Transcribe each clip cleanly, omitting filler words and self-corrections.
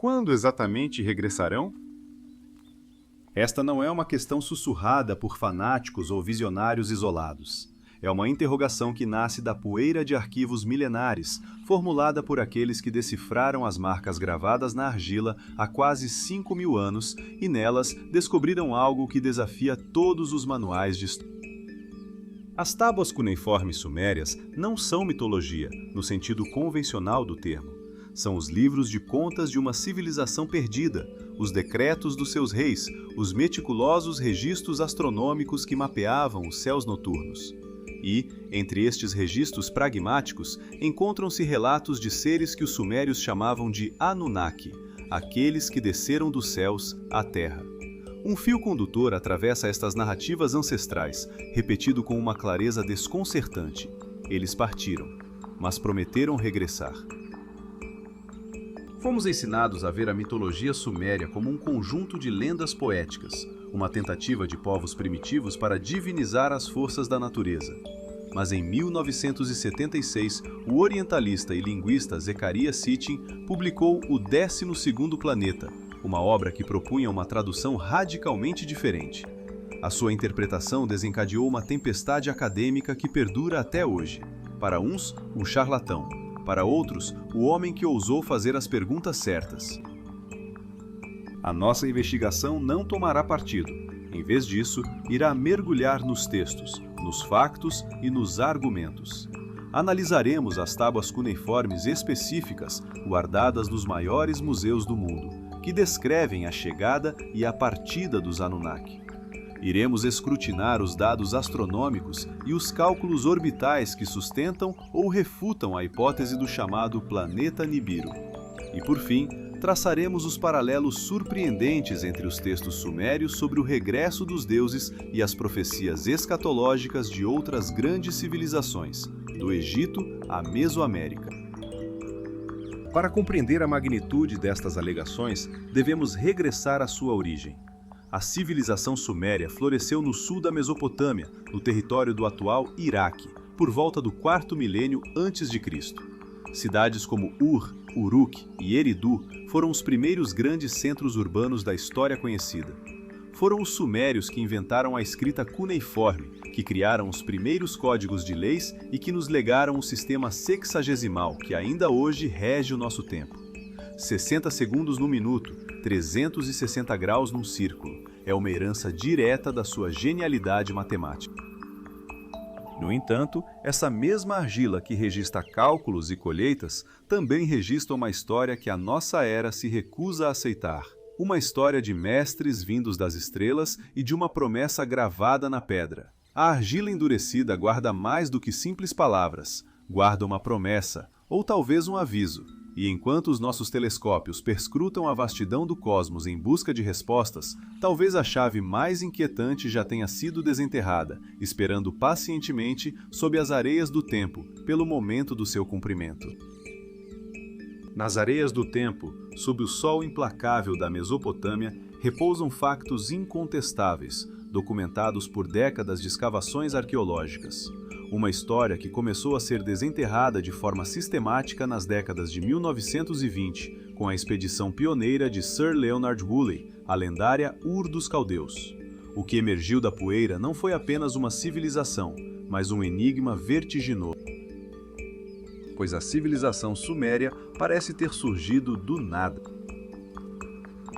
Quando exatamente regressarão? Esta não é uma questão sussurrada por fanáticos ou visionários isolados. É uma interrogação que nasce da poeira de arquivos milenares, formulada por aqueles que decifraram as marcas gravadas na argila há quase 5.000 anos e nelas descobriram algo que desafia todos os manuais de história. As tábuas cuneiformes sumérias não são mitologia, no sentido convencional do termo. São os livros de contas de uma civilização perdida, os decretos dos seus reis, os meticulosos registros astronômicos que mapeavam os céus noturnos. E, entre estes registros pragmáticos, encontram-se relatos de seres que os sumérios chamavam de Anunnaki, aqueles que desceram dos céus à terra. Um fio condutor atravessa estas narrativas ancestrais, repetido com uma clareza desconcertante. Eles partiram, mas prometeram regressar. Fomos ensinados a ver a mitologia suméria como um conjunto de lendas poéticas, uma tentativa de povos primitivos para divinizar as forças da natureza. Mas em 1976, o orientalista e linguista Zecharia Sitchin publicou O 12º Planeta, uma obra que propunha uma tradução radicalmente diferente. A sua interpretação desencadeou uma tempestade acadêmica que perdura até hoje. Para uns, um charlatão. Para outros, o homem que ousou fazer as perguntas certas. A nossa investigação não tomará partido. Em vez disso, irá mergulhar nos textos, nos factos e nos argumentos. Analisaremos as tábuas cuneiformes específicas guardadas nos maiores museus do mundo, que descrevem a chegada e a partida dos Anunnaki. Iremos escrutinar os dados astronômicos e os cálculos orbitais que sustentam ou refutam a hipótese do chamado planeta Nibiru. E, por fim, traçaremos os paralelos surpreendentes entre os textos sumérios sobre o regresso dos deuses e as profecias escatológicas de outras grandes civilizações, do Egito à Mesoamérica. Para compreender a magnitude destas alegações, devemos regressar à sua origem. A civilização suméria floresceu no sul da Mesopotâmia, no território do atual Iraque, por volta do 4º milênio a.C. Cidades como Ur, Uruk e Eridu foram os primeiros grandes centros urbanos da história conhecida. Foram os sumérios que inventaram a escrita cuneiforme, que criaram os primeiros códigos de leis e que nos legaram o sistema sexagesimal que ainda hoje rege o nosso tempo. 60 segundos no minuto, 360 graus num círculo, é uma herança direta da sua genialidade matemática. No entanto, essa mesma argila que registra cálculos e colheitas também registra uma história que a nossa era se recusa a aceitar. Uma história de mestres vindos das estrelas e de uma promessa gravada na pedra. A argila endurecida guarda mais do que simples palavras, guarda uma promessa, ou talvez um aviso. E enquanto os nossos telescópios perscrutam a vastidão do cosmos em busca de respostas, talvez a chave mais inquietante já tenha sido desenterrada, esperando pacientemente sob as areias do tempo, pelo momento do seu cumprimento. Nas areias do tempo, sob o sol implacável da Mesopotâmia, repousam factos incontestáveis, documentados por décadas de escavações arqueológicas. Uma história que começou a ser desenterrada de forma sistemática nas décadas de 1920, com a expedição pioneira de Sir Leonard Woolley, a lendária Ur dos Caldeus. O que emergiu da poeira não foi apenas uma civilização, mas um enigma vertiginoso. Pois a civilização suméria parece ter surgido do nada.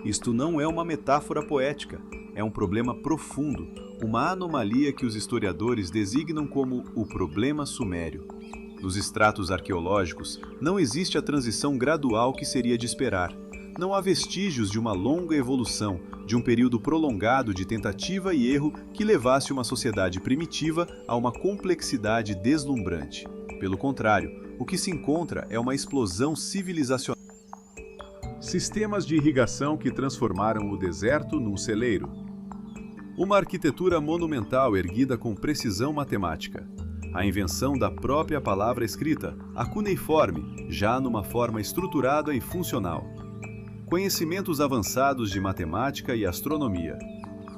Isto não é uma metáfora poética, é um problema profundo, uma anomalia que os historiadores designam como o problema sumério. Nos estratos arqueológicos, não existe a transição gradual que seria de esperar. Não há vestígios de uma longa evolução, de um período prolongado de tentativa e erro que levasse uma sociedade primitiva a uma complexidade deslumbrante. Pelo contrário, o que se encontra é uma explosão civilizacional. Sistemas de irrigação que transformaram o deserto num celeiro. Uma arquitetura monumental erguida com precisão matemática. A invenção da própria palavra escrita, a cuneiforme, já numa forma estruturada e funcional. Conhecimentos avançados de matemática e astronomia.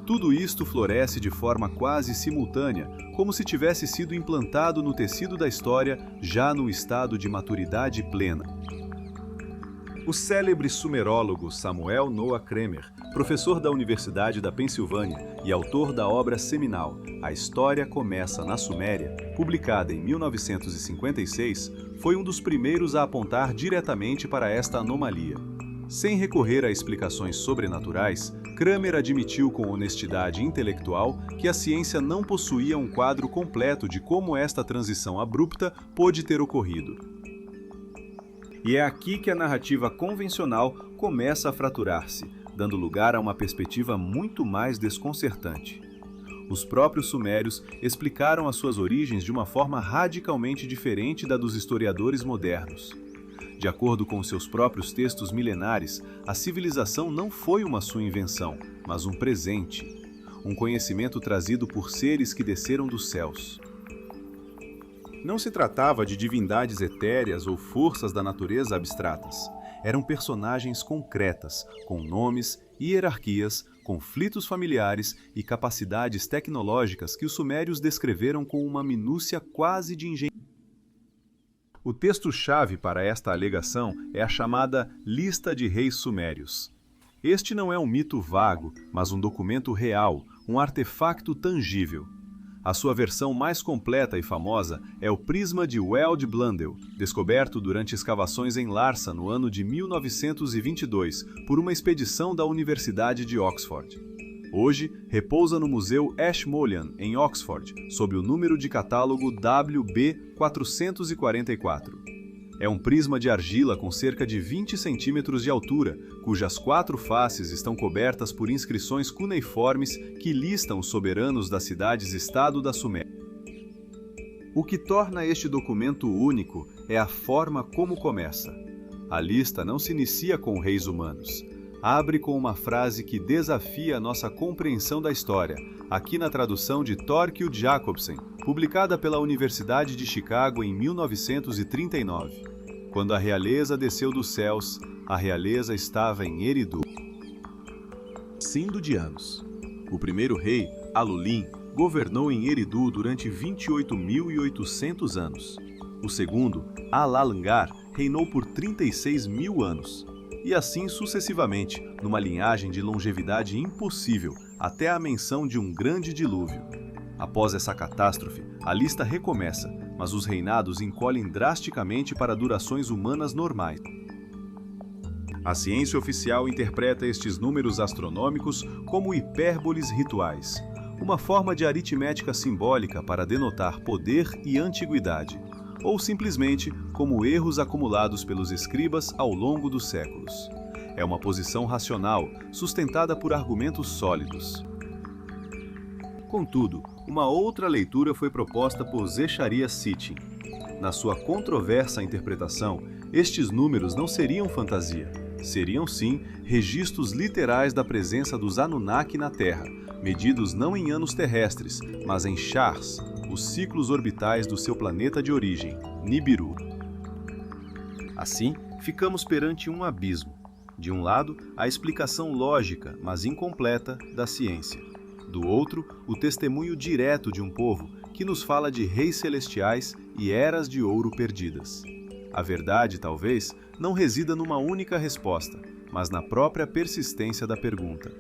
Tudo isto floresce de forma quase simultânea, como se tivesse sido implantado no tecido da história já num estado de maturidade plena. O célebre sumerólogo Samuel Noah Kramer, professor da Universidade da Pensilvânia e autor da obra seminal A História Começa na Suméria, publicada em 1956, foi um dos primeiros a apontar diretamente para esta anomalia. Sem recorrer a explicações sobrenaturais, Kramer admitiu com honestidade intelectual que a ciência não possuía um quadro completo de como esta transição abrupta pôde ter ocorrido. E é aqui que a narrativa convencional começa a fraturar-se, dando lugar a uma perspectiva muito mais desconcertante. Os próprios sumérios explicaram as suas origens de uma forma radicalmente diferente da dos historiadores modernos. De acordo com seus próprios textos milenares, a civilização não foi uma sua invenção, mas um presente, um conhecimento trazido por seres que desceram dos céus. Não se tratava de divindades etéreas ou forças da natureza abstratas. Eram personagens concretas, com nomes, hierarquias, conflitos familiares e capacidades tecnológicas que os sumérios descreveram com uma minúcia quase de engenharia. O texto-chave para esta alegação é a chamada Lista de Reis Sumérios. Este não é um mito vago, mas um documento real, um artefacto tangível. A sua versão mais completa e famosa é o Prisma de Weld Blundell, descoberto durante escavações em Larsa no ano de 1922 por uma expedição da Universidade de Oxford. Hoje, repousa no Museu Ashmolean, em Oxford, sob o número de catálogo WB444. É um prisma de argila com cerca de 20 centímetros de altura, cujas 4 faces estão cobertas por inscrições cuneiformes que listam os soberanos das cidades-estado da Suméria. O que torna este documento único é a forma como começa. A lista não se inicia com reis humanos. Abre com uma frase que desafia a nossa compreensão da história, aqui na tradução de Thorkild Jacobsen, publicada pela Universidade de Chicago em 1939. Quando a realeza desceu dos céus, a realeza estava em Eridu. Cindo de anos. O primeiro rei, Alulin, governou em Eridu durante 28.800 anos. O segundo, Alalangar, reinou por 36.000 anos. E assim sucessivamente, numa linhagem de longevidade impossível, até a menção de um grande dilúvio. Após essa catástrofe, a lista recomeça, mas os reinados encolhem drasticamente para durações humanas normais. A ciência oficial interpreta estes números astronômicos como hipérboles rituais, uma forma de aritmética simbólica para denotar poder e antiguidade, ou simplesmente como erros acumulados pelos escribas ao longo dos séculos. É uma posição racional, sustentada por argumentos sólidos. Contudo, uma outra leitura foi proposta por Zecharia Sitchin. Na sua controversa interpretação, estes números não seriam fantasia. Seriam, sim, registros literais da presença dos Anunnaki na Terra, medidos não em anos terrestres, mas em chars, os ciclos orbitais do seu planeta de origem, Nibiru. Assim, ficamos perante um abismo. De um lado, a explicação lógica, mas incompleta, da ciência. Do outro, o testemunho direto de um povo que nos fala de reis celestiais e eras de ouro perdidas. A verdade, talvez, não resida numa única resposta, mas na própria persistência da pergunta.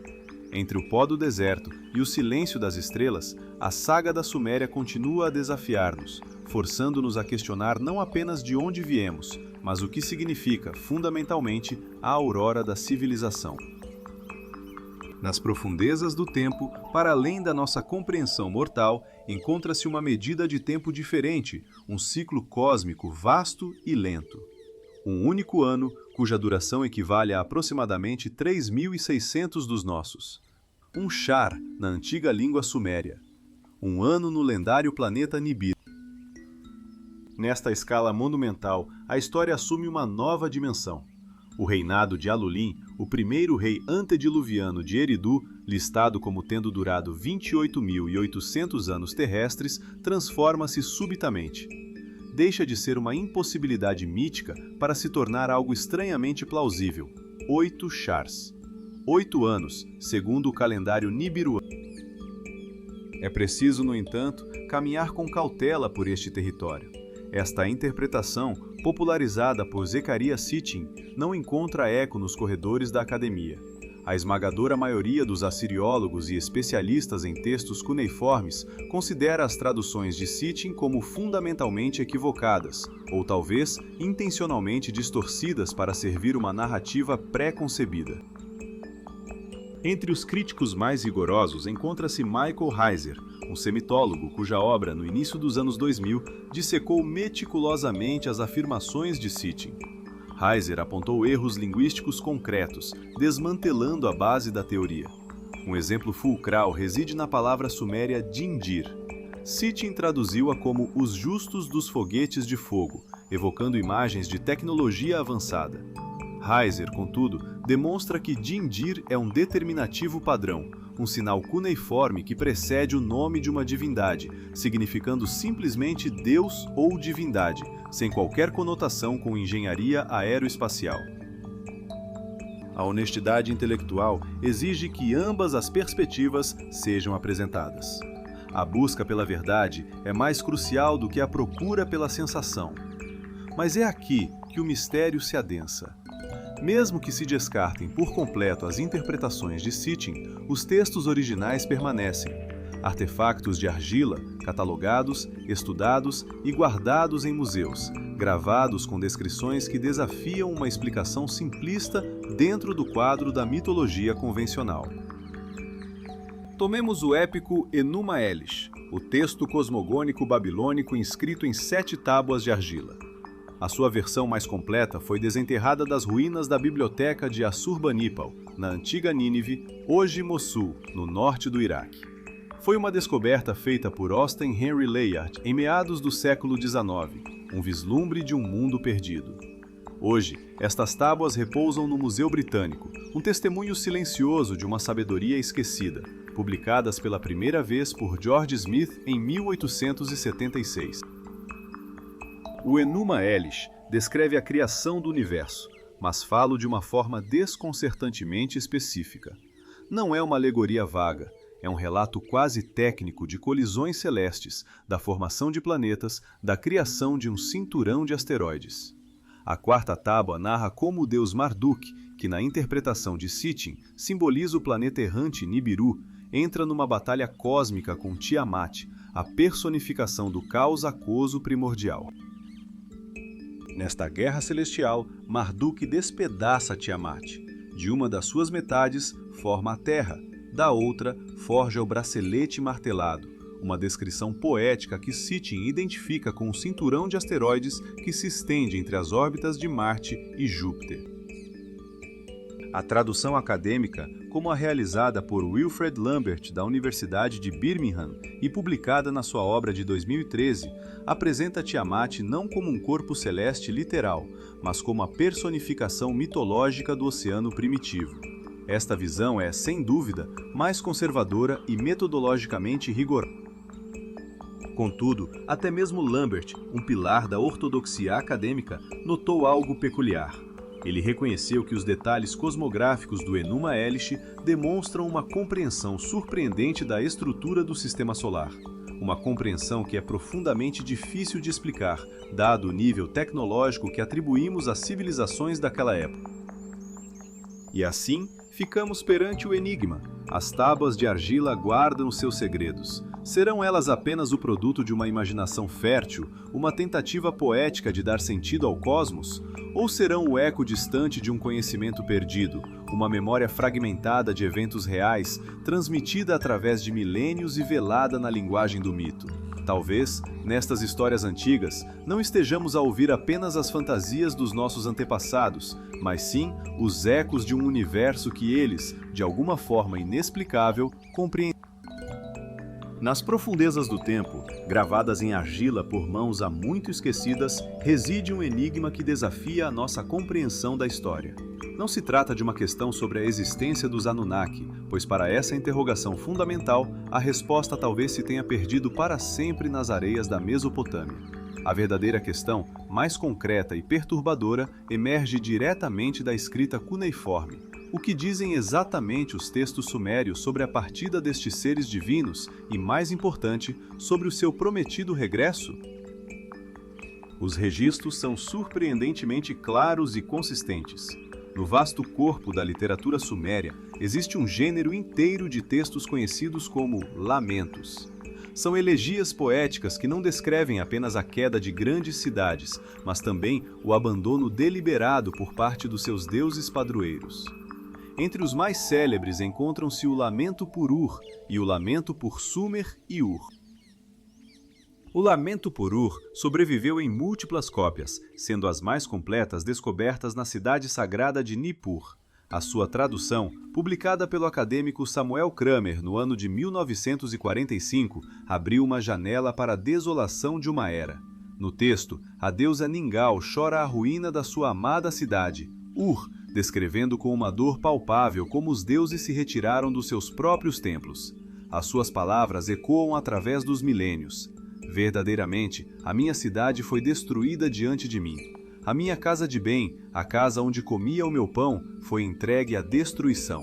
Entre o pó do deserto e o silêncio das estrelas, a saga da Suméria continua a desafiar-nos, forçando-nos a questionar não apenas de onde viemos, mas o que significa, fundamentalmente, a aurora da civilização. Nas profundezas do tempo, para além da nossa compreensão mortal, encontra-se uma medida de tempo diferente, um ciclo cósmico vasto e lento. Um único ano, cuja duração equivale a aproximadamente 3.600 dos nossos. Um char na antiga língua suméria. Um ano no lendário planeta Nibiru. Nesta escala monumental, a história assume uma nova dimensão. O reinado de Alulin, o primeiro rei antediluviano de Eridu, listado como tendo durado 28.800 anos terrestres, transforma-se subitamente. Deixa de ser uma impossibilidade mítica para se tornar algo estranhamente plausível. 8 chars. 8 anos, segundo o calendário nibiruano. É preciso, no entanto, caminhar com cautela por este território. Esta interpretação popularizada por Zecharia Sitchin, não encontra eco nos corredores da academia. A esmagadora maioria dos assiriólogos e especialistas em textos cuneiformes considera as traduções de Sitchin como fundamentalmente equivocadas, ou talvez intencionalmente distorcidas para servir uma narrativa pré-concebida. Entre os críticos mais rigorosos encontra-se Michael Heiser, um semitólogo cuja obra, no início dos anos 2000, dissecou meticulosamente as afirmações de Sitchin. Heiser apontou erros linguísticos concretos, desmantelando a base da teoria. Um exemplo fulcral reside na palavra suméria dindir. Sitchin traduziu-a como os justos dos foguetes de fogo, evocando imagens de tecnologia avançada. Heiser, contudo, demonstra que dindir é um determinativo padrão, um sinal cuneiforme que precede o nome de uma divindade, significando simplesmente Deus ou divindade, sem qualquer conotação com engenharia aeroespacial. A honestidade intelectual exige que ambas as perspectivas sejam apresentadas. A busca pela verdade é mais crucial do que a procura pela sensação. Mas é aqui que o mistério se adensa. Mesmo que se descartem por completo as interpretações de Sitchin, os textos originais permanecem. Artefactos de argila, catalogados, estudados e guardados em museus, gravados com descrições que desafiam uma explicação simplista dentro do quadro da mitologia convencional. Tomemos o épico Enuma Elish, o texto cosmogônico babilônico inscrito em 7 tábuas de argila. A sua versão mais completa foi desenterrada das ruínas da biblioteca de Assurbanipal, na antiga Nínive, hoje Mossul, no norte do Iraque. Foi uma descoberta feita por Austen Henry Layard em meados do século XIX, um vislumbre de um mundo perdido. Hoje, estas tábuas repousam no Museu Britânico, um testemunho silencioso de uma sabedoria esquecida, publicadas pela primeira vez por George Smith em 1876. O Enuma Elish descreve a criação do universo, mas fala de uma forma desconcertantemente específica. Não é uma alegoria vaga, é um relato quase técnico de colisões celestes, da formação de planetas, da criação de um cinturão de asteroides. A quarta tábua narra como o deus Marduk, que na interpretação de Sitchin simboliza o planeta errante Nibiru, entra numa batalha cósmica com Tiamat, a personificação do caos aquoso primordial. Nesta guerra celestial, Marduk despedaça Tiamat. De uma das suas metades, forma a Terra, da outra, forja o bracelete martelado, uma descrição poética que Sitchin identifica com o cinturão de asteroides que se estende entre as órbitas de Marte e Júpiter. A tradução acadêmica, como a realizada por Wilfred Lambert, da Universidade de Birmingham, e publicada na sua obra de 2013, apresenta Tiamat não como um corpo celeste literal, mas como a personificação mitológica do oceano primitivo. Esta visão é, sem dúvida, mais conservadora e metodologicamente rigorosa. Contudo, até mesmo Lambert, um pilar da ortodoxia acadêmica, notou algo peculiar. Ele reconheceu que os detalhes cosmográficos do Enuma Elish demonstram uma compreensão surpreendente da estrutura do Sistema Solar. Uma compreensão que é profundamente difícil de explicar, dado o nível tecnológico que atribuímos às civilizações daquela época. E assim, ficamos perante o enigma. As tábuas de argila guardam seus segredos. Serão elas apenas o produto de uma imaginação fértil, uma tentativa poética de dar sentido ao cosmos? Ou serão o eco distante de um conhecimento perdido, uma memória fragmentada de eventos reais, transmitida através de milênios e velada na linguagem do mito? Talvez, nestas histórias antigas, não estejamos a ouvir apenas as fantasias dos nossos antepassados, mas sim os ecos de um universo que eles, de alguma forma inexplicável, compreendem. Nas profundezas do tempo, gravadas em argila por mãos há muito esquecidas, reside um enigma que desafia a nossa compreensão da história. Não se trata de uma questão sobre a existência dos Anunnaki, pois para essa interrogação fundamental, a resposta talvez se tenha perdido para sempre nas areias da Mesopotâmia. A verdadeira questão, mais concreta e perturbadora, emerge diretamente da escrita cuneiforme. O que dizem exatamente os textos sumérios sobre a partida destes seres divinos e, mais importante, sobre o seu prometido regresso? Os registros são surpreendentemente claros e consistentes. No vasto corpo da literatura suméria, existe um gênero inteiro de textos conhecidos como lamentos. São elegias poéticas que não descrevem apenas a queda de grandes cidades, mas também o abandono deliberado por parte dos seus deuses padroeiros. Entre os mais célebres encontram-se o Lamento por Ur e o Lamento por Sumer e Ur. O Lamento por Ur sobreviveu em múltiplas cópias, sendo as mais completas descobertas na cidade sagrada de Nippur. A sua tradução, publicada pelo acadêmico Samuel Kramer no ano de 1945, abriu uma janela para a desolação de uma era. No texto, a deusa Ningal chora a ruína da sua amada cidade, Ur, descrevendo com uma dor palpável como os deuses se retiraram dos seus próprios templos. As suas palavras ecoam através dos milênios. Verdadeiramente, a minha cidade foi destruída diante de mim. A minha casa de bem, a casa onde comia o meu pão, foi entregue à destruição.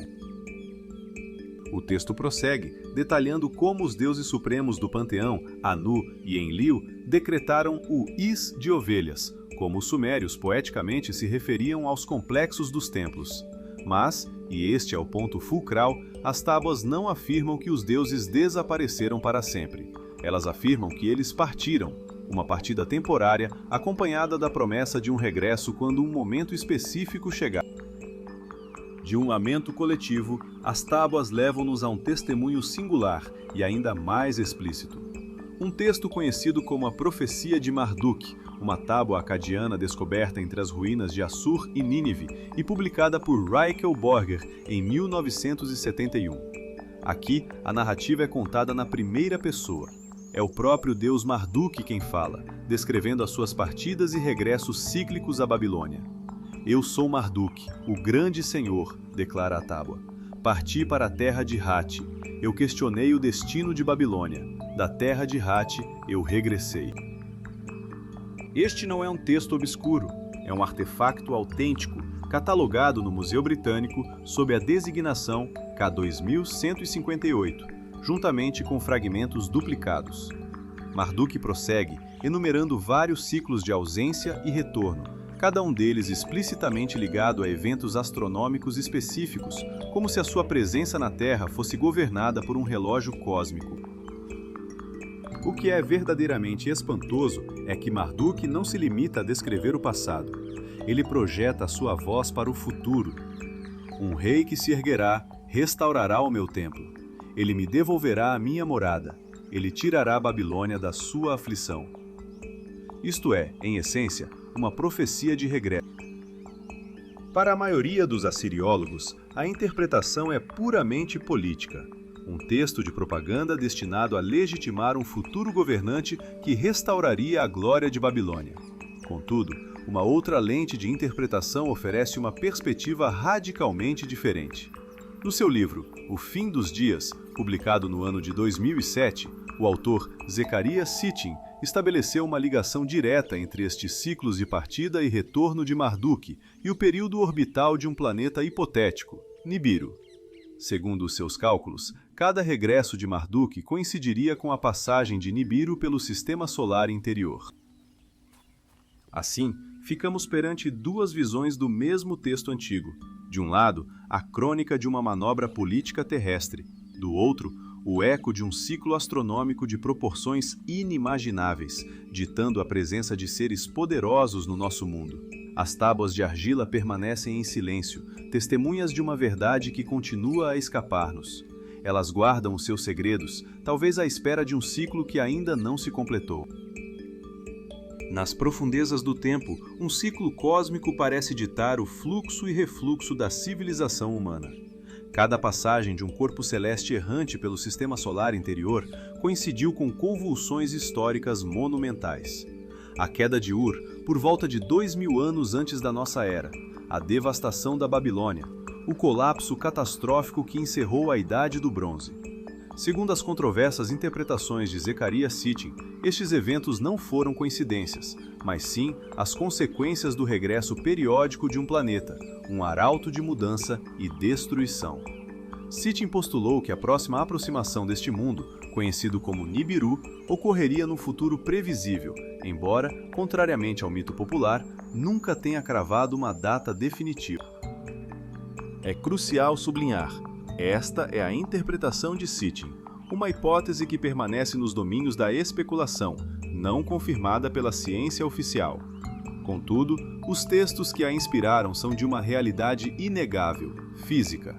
O texto prossegue, detalhando como os deuses supremos do panteão, Anu e Enlil, decretaram o Is de ovelhas, como os sumérios poeticamente se referiam aos complexos dos templos. Mas, e este é o ponto fulcral, as tábuas não afirmam que os deuses desapareceram para sempre. Elas afirmam que eles partiram, uma partida temporária acompanhada da promessa de um regresso quando um momento específico chegar. De um lamento coletivo, as tábuas levam-nos a um testemunho singular e ainda mais explícito. Um texto conhecido como a Profecia de Marduk, uma tábua acadiana descoberta entre as ruínas de Assur e Nínive e publicada por Rachel Borger em 1971. Aqui, a narrativa é contada na primeira pessoa. É o próprio deus Marduk quem fala, descrevendo as suas partidas e regressos cíclicos à Babilônia. Eu sou Marduk, o grande senhor, declara a tábua. Parti para a terra de Hati. Eu questionei o destino de Babilônia. Da terra de Hati, eu regressei. Este não é um texto obscuro, é um artefacto autêntico, catalogado no Museu Britânico sob a designação K2158, juntamente com fragmentos duplicados. Marduk prossegue, enumerando vários ciclos de ausência e retorno, cada um deles explicitamente ligado a eventos astronômicos específicos, como se a sua presença na Terra fosse governada por um relógio cósmico. O que é verdadeiramente espantoso é que Marduk não se limita a descrever o passado. Ele projeta a sua voz para o futuro. Um rei que se erguerá, restaurará o meu templo. Ele me devolverá a minha morada. Ele tirará a Babilônia da sua aflição. Isto é, em essência, uma profecia de regresso. Para a maioria dos assiriólogos, a interpretação é puramente política. Um texto de propaganda destinado a legitimar um futuro governante que restauraria a glória de Babilônia. Contudo, uma outra lente de interpretação oferece uma perspectiva radicalmente diferente. No seu livro, O Fim dos Dias, publicado no ano de 2007, o autor Zecharia Sitchin estabeleceu uma ligação direta entre estes ciclos de partida e retorno de Marduk e o período orbital de um planeta hipotético, Nibiru. Segundo os seus cálculos, cada regresso de Marduk coincidiria com a passagem de Nibiru pelo sistema solar interior. Assim, ficamos perante duas visões do mesmo texto antigo. De um lado, a crônica de uma manobra política terrestre. Do outro, o eco de um ciclo astronômico de proporções inimagináveis, ditando a presença de seres poderosos no nosso mundo. As tábuas de argila permanecem em silêncio, testemunhas de uma verdade que continua a escapar-nos. Elas guardam os seus segredos, talvez à espera de um ciclo que ainda não se completou. Nas profundezas do tempo, um ciclo cósmico parece ditar o fluxo e refluxo da civilização humana. Cada passagem de um corpo celeste errante pelo sistema solar interior coincidiu com convulsões históricas monumentais. A queda de Ur, por volta de 2000 anos antes da nossa era, a devastação da Babilônia, o colapso catastrófico que encerrou a Idade do Bronze. Segundo as controversas interpretações de Zecharia Sitchin, estes eventos não foram coincidências, mas sim as consequências do regresso periódico de um planeta, um arauto de mudança e destruição. Sitchin postulou que a próxima aproximação deste mundo, conhecido como Nibiru, ocorreria num futuro previsível, embora, contrariamente ao mito popular, nunca tenha cravado uma data definitiva. É crucial sublinhar: esta é a interpretação de Sitchin, uma hipótese que permanece nos domínios da especulação, não confirmada pela ciência oficial. Contudo, os textos que a inspiraram são de uma realidade inegável, física.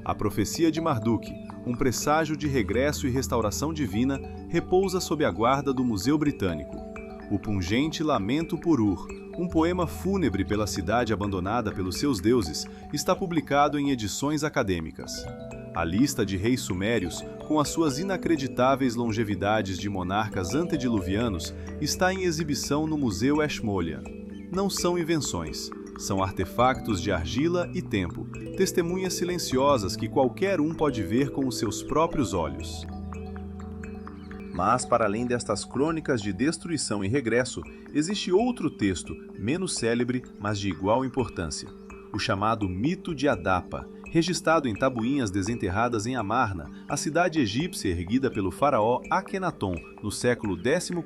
A profecia de Marduk, um presságio de regresso e restauração divina, repousa sob a guarda do Museu Britânico. O pungente Lamento por Ur, um poema fúnebre pela cidade abandonada pelos seus deuses, está publicado em edições acadêmicas. A lista de reis sumérios, com as suas inacreditáveis longevidades de monarcas antediluvianos, está em exibição no Museu Ashmolean. Não são invenções, são artefactos de argila e tempo, testemunhas silenciosas que qualquer um pode ver com os seus próprios olhos. Mas, para além destas crônicas de destruição e regresso, existe outro texto, menos célebre, mas de igual importância: o chamado Mito de Adapa, registrado em tabuinhas desenterradas em Amarna, a cidade egípcia erguida pelo faraó Akhenaton no século XIV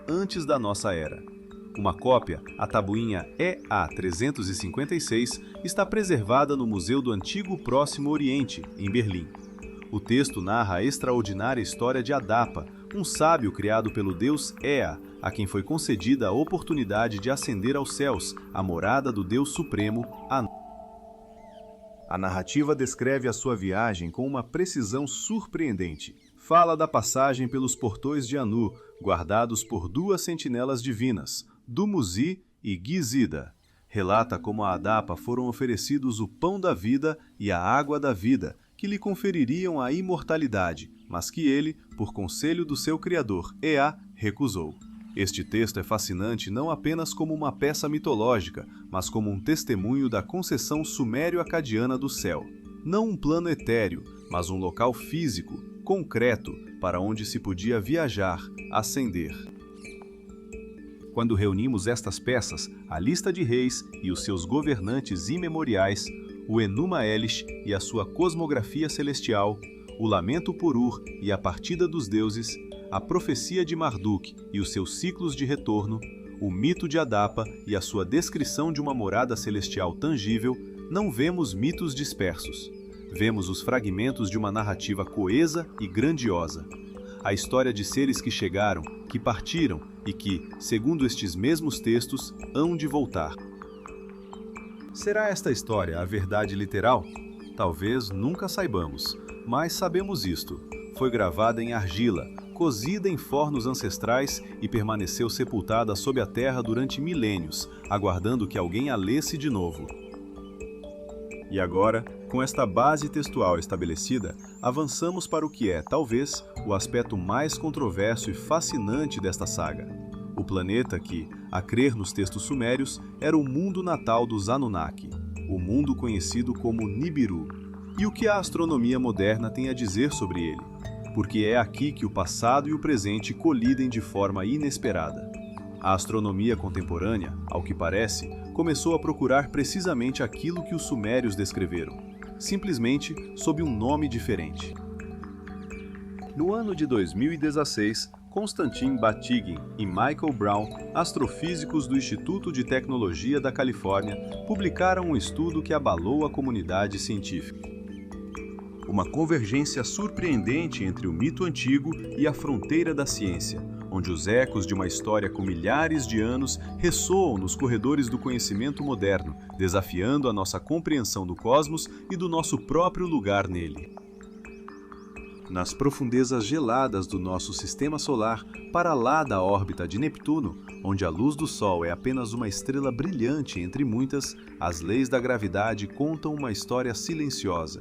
antes da nossa era. Uma cópia, a tabuinha EA356, está preservada no Museu do Antigo Próximo Oriente, em Berlim. O texto narra a extraordinária história de Adapa, um sábio criado pelo deus Ea, a quem foi concedida a oportunidade de ascender aos céus, a morada do Deus Supremo, Anu. A narrativa descreve a sua viagem com uma precisão surpreendente. Fala da passagem pelos portões de Anu, guardados por duas sentinelas divinas, Dumuzi e Gizida. Relata como a Adapa foram oferecidos o pão da vida e a água da vida, que lhe confeririam a imortalidade, mas que ele, por conselho do seu criador, Ea, recusou. Este texto é fascinante não apenas como uma peça mitológica, mas como um testemunho da concessão sumério-acadiana do céu. Não um plano etéreo, mas um local físico, concreto, para onde se podia viajar, ascender. Quando reunimos estas peças, a lista de reis e os seus governantes imemoriais, o Enuma Elish e a sua cosmografia celestial, o Lamento por Ur e a partida dos deuses, a profecia de Marduk e os seus ciclos de retorno, o mito de Adapa e a sua descrição de uma morada celestial tangível, não vemos mitos dispersos. Vemos os fragmentos de uma narrativa coesa e grandiosa. A história de seres que chegaram, que partiram e que, segundo estes mesmos textos, hão de voltar. Será esta história a verdade literal? Talvez nunca saibamos, mas sabemos isto. Foi gravada em argila, cozida em fornos ancestrais e permaneceu sepultada sob a terra durante milênios, aguardando que alguém a lesse de novo. E agora, com esta base textual estabelecida, avançamos para o que é, talvez, o aspecto mais controverso e fascinante desta saga. O planeta que, a crer nos textos sumérios, era o mundo natal dos Anunnaki, o mundo conhecido como Nibiru. E o que a astronomia moderna tem a dizer sobre ele? Porque é aqui que o passado e o presente colidem de forma inesperada. A astronomia contemporânea, ao que parece, começou a procurar precisamente aquilo que os sumérios descreveram, simplesmente sob um nome diferente. No ano de 2016, Konstantin Batygin e Michael Brown, astrofísicos do Instituto de Tecnologia da Califórnia, publicaram um estudo que abalou a comunidade científica. Uma convergência surpreendente entre o mito antigo e a fronteira da ciência, onde os ecos de uma história com milhares de anos ressoam nos corredores do conhecimento moderno, desafiando a nossa compreensão do cosmos e do nosso próprio lugar nele. Nas profundezas geladas do nosso sistema solar, para lá da órbita de Neptuno, onde a luz do Sol é apenas uma estrela brilhante entre muitas, as leis da gravidade contam uma história silenciosa.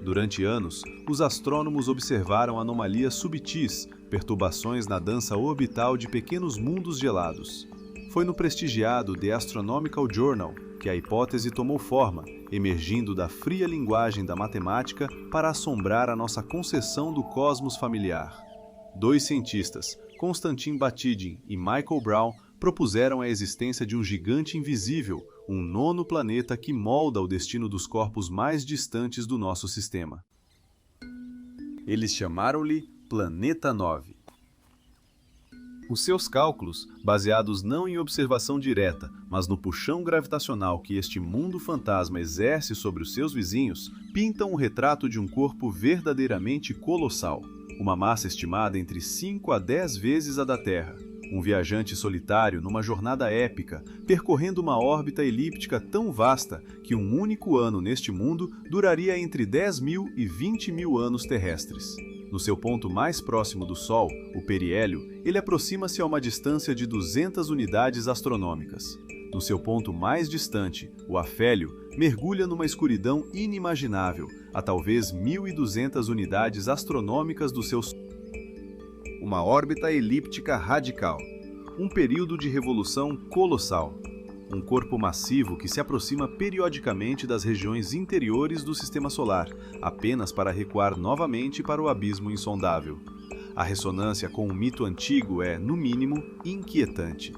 Durante anos, os astrônomos observaram anomalias subtis, perturbações na dança orbital de pequenos mundos gelados. Foi no prestigiado The Astronomical Journal que a hipótese tomou forma, emergindo da fria linguagem da matemática para assombrar a nossa conceção do cosmos familiar. Dois cientistas, Konstantin Batygin e Michael Brown, propuseram a existência de um gigante invisível, um nono planeta que molda o destino dos corpos mais distantes do nosso sistema. Eles chamaram-lhe Planeta 9. Os seus cálculos, baseados não em observação direta, mas no puxão gravitacional que este mundo fantasma exerce sobre os seus vizinhos, pintam o retrato de um corpo verdadeiramente colossal, uma massa estimada entre 5 a 10 vezes a da Terra. Um viajante solitário numa jornada épica, percorrendo uma órbita elíptica tão vasta que um único ano neste mundo duraria entre 10.000 e 20.000 anos terrestres. No seu ponto mais próximo do Sol, o periélio, ele aproxima-se a uma distância de 200 unidades astronômicas. No seu ponto mais distante, o afélio, mergulha numa escuridão inimaginável, a talvez 1.200 unidades astronômicas do seu Sol. Uma órbita elíptica radical, um período de revolução colossal, um corpo massivo que se aproxima periodicamente das regiões interiores do Sistema Solar, apenas para recuar novamente para o abismo insondável. A ressonância com o mito antigo é, no mínimo, inquietante.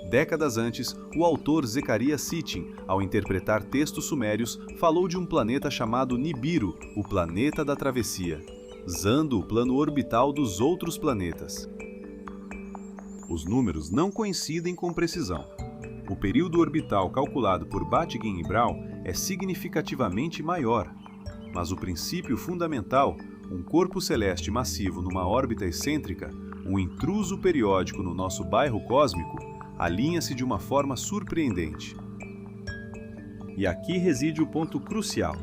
Décadas antes, o autor Zecharia Sitchin, ao interpretar textos sumérios, falou de um planeta chamado Nibiru, o planeta da travessia, usando o plano orbital dos outros planetas. Os números não coincidem com precisão. O período orbital calculado por Batygin e Braun é significativamente maior, mas o princípio fundamental, um corpo celeste massivo numa órbita excêntrica, um intruso periódico no nosso bairro cósmico, alinha-se de uma forma surpreendente. E aqui reside o ponto crucial.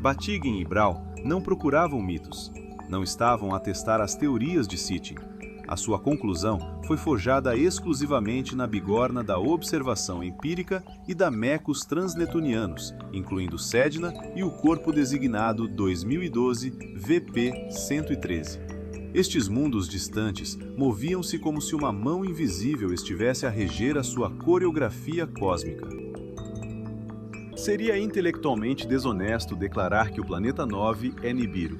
Batygin e Braun não procuravam mitos, não estavam a testar as teorias de Sitchin. A sua conclusão foi forjada exclusivamente na bigorna da observação empírica e da mecos transnetunianos, incluindo Sedna e o corpo designado 2012 VP-113. Estes mundos distantes moviam-se como se uma mão invisível estivesse a reger a sua coreografia cósmica. Seria intelectualmente desonesto declarar que o planeta 9 é Nibiru.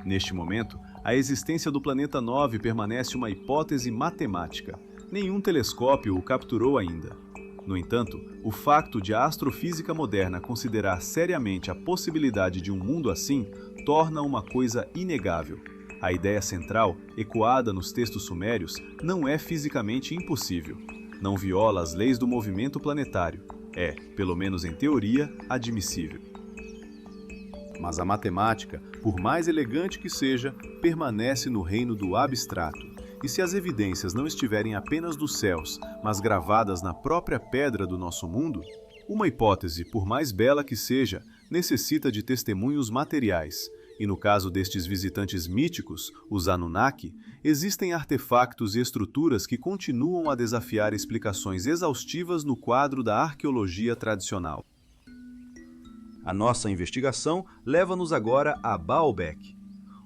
Neste momento, a existência do planeta 9 permanece uma hipótese matemática. Nenhum telescópio o capturou ainda. No entanto, o facto de a astrofísica moderna considerar seriamente a possibilidade de um mundo assim torna uma coisa inegável. A ideia central, ecoada nos textos sumérios, não é fisicamente impossível. Não viola as leis do movimento planetário. É, pelo menos em teoria, admissível. Mas a matemática, por mais elegante que seja, permanece no reino do abstrato. E se as evidências não estiverem apenas dos céus, mas gravadas na própria pedra do nosso mundo, uma hipótese, por mais bela que seja, necessita de testemunhos materiais. E no caso destes visitantes míticos, os Anunnaki, existem artefactos e estruturas que continuam a desafiar explicações exaustivas no quadro da arqueologia tradicional. A nossa investigação leva-nos agora a Baalbek,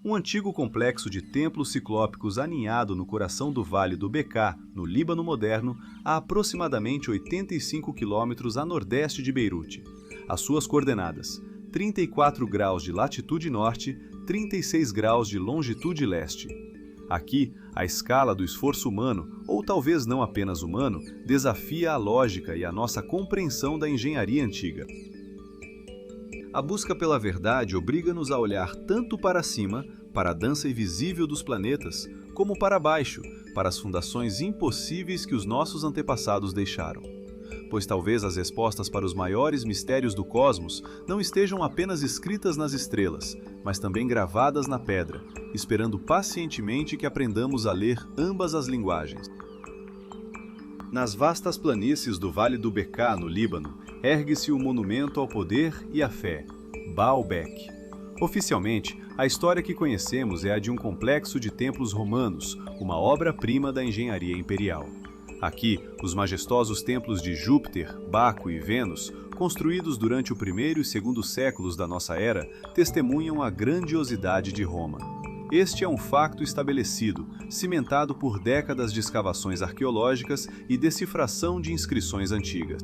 um antigo complexo de templos ciclópicos aninhado no coração do Vale do Bekaa, no Líbano moderno, a aproximadamente 85 quilômetros a nordeste de Beirute. As suas coordenadas: 34 graus de latitude norte, 36 graus de longitude leste. Aqui, a escala do esforço humano, ou talvez não apenas humano, desafia a lógica e a nossa compreensão da engenharia antiga. A busca pela verdade obriga-nos a olhar tanto para cima, para a dança invisível dos planetas, como para baixo, para as fundações impossíveis que os nossos antepassados deixaram. Pois talvez as respostas para os maiores mistérios do cosmos não estejam apenas escritas nas estrelas, mas também gravadas na pedra, esperando pacientemente que aprendamos a ler ambas as linguagens. Nas vastas planícies do Vale do Bekaa, no Líbano, ergue-se o monumento ao poder e à fé, Baalbek. Oficialmente, a história que conhecemos é a de um complexo de templos romanos, uma obra-prima da engenharia imperial. Aqui, os majestosos templos de Júpiter, Baco e Vênus, construídos durante o primeiro e segundo séculos da nossa era, testemunham a grandiosidade de Roma. Este é um facto estabelecido, cimentado por décadas de escavações arqueológicas e decifração de inscrições antigas.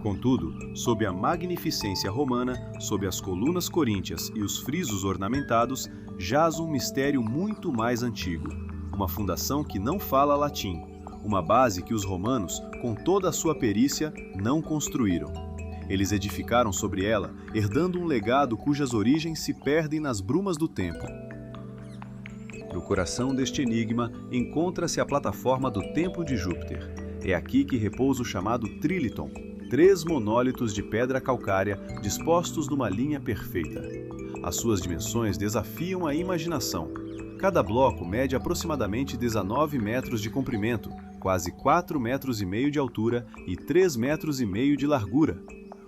Contudo, sob a magnificência romana, sob as colunas coríntias e os frisos ornamentados, jaz um mistério muito mais antigo. Uma fundação que não fala latim, uma base que os romanos, com toda a sua perícia, não construíram. Eles edificaram sobre ela, herdando um legado cujas origens se perdem nas brumas do tempo. No coração deste enigma encontra-se a plataforma do Templo de Júpiter. É aqui que repousa o chamado Trilithon, 3 monólitos de pedra calcária dispostos numa linha perfeita. As suas dimensões desafiam a imaginação. Cada bloco mede aproximadamente 19 metros de comprimento, quase 4,5 metros de altura e 3,5 metros de largura.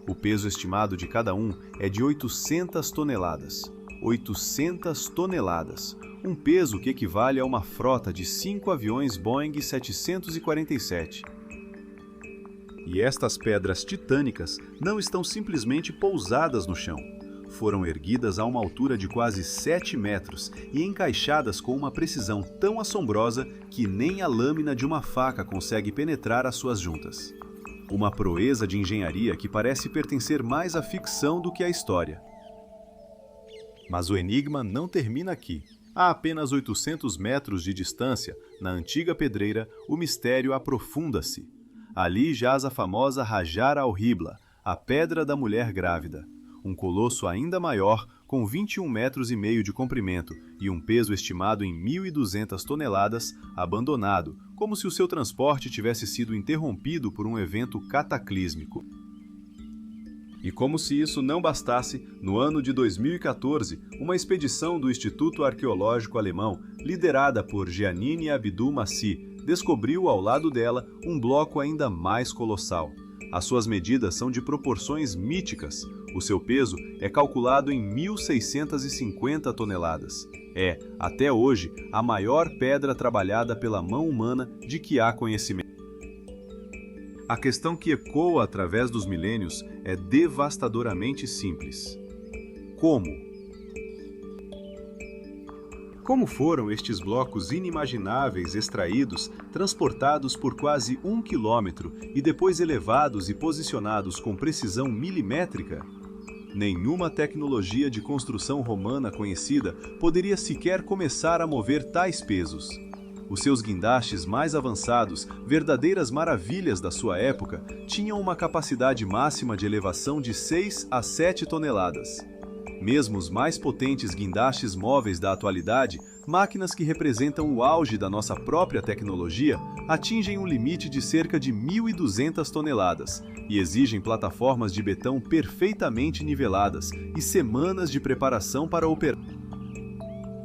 O peso estimado de cada um é de 800 toneladas. 800 toneladas! Um peso que equivale a uma frota de 5 aviões Boeing 747. E estas pedras titânicas não estão simplesmente pousadas no chão. Foram erguidas a uma altura de quase 7 metros e encaixadas com uma precisão tão assombrosa que nem a lâmina de uma faca consegue penetrar as suas juntas. Uma proeza de engenharia que parece pertencer mais à ficção do que à história. Mas o enigma não termina aqui. A apenas 800 metros de distância, na antiga pedreira, o mistério aprofunda-se. Ali jaz a famosa Hajar al-Hibla, a Pedra da Mulher Grávida. Um colosso ainda maior, com 21,5 metros de comprimento e um peso estimado em 1.200 toneladas, abandonado, como se o seu transporte tivesse sido interrompido por um evento cataclísmico. E como se isso não bastasse, no ano de 2014, uma expedição do Instituto Arqueológico Alemão, liderada por Jeanine Abdul Masih, descobriu ao lado dela um bloco ainda mais colossal. As suas medidas são de proporções míticas. O seu peso é calculado em 1.650 toneladas. É, até hoje, a maior pedra trabalhada pela mão humana de que há conhecimento. A questão que ecoa através dos milênios é devastadoramente simples. Como? Como foram estes blocos inimagináveis extraídos, transportados por quase 1 quilômetro e depois elevados e posicionados com precisão milimétrica? Nenhuma tecnologia de construção romana conhecida poderia sequer começar a mover tais pesos. Os seus guindastes mais avançados, verdadeiras maravilhas da sua época, tinham uma capacidade máxima de elevação de 6 a 7 toneladas. Mesmo os mais potentes guindastes móveis da atualidade, máquinas que representam o auge da nossa própria tecnologia, atingem um limite de cerca de 1.200 toneladas e exigem plataformas de betão perfeitamente niveladas e semanas de preparação para operar.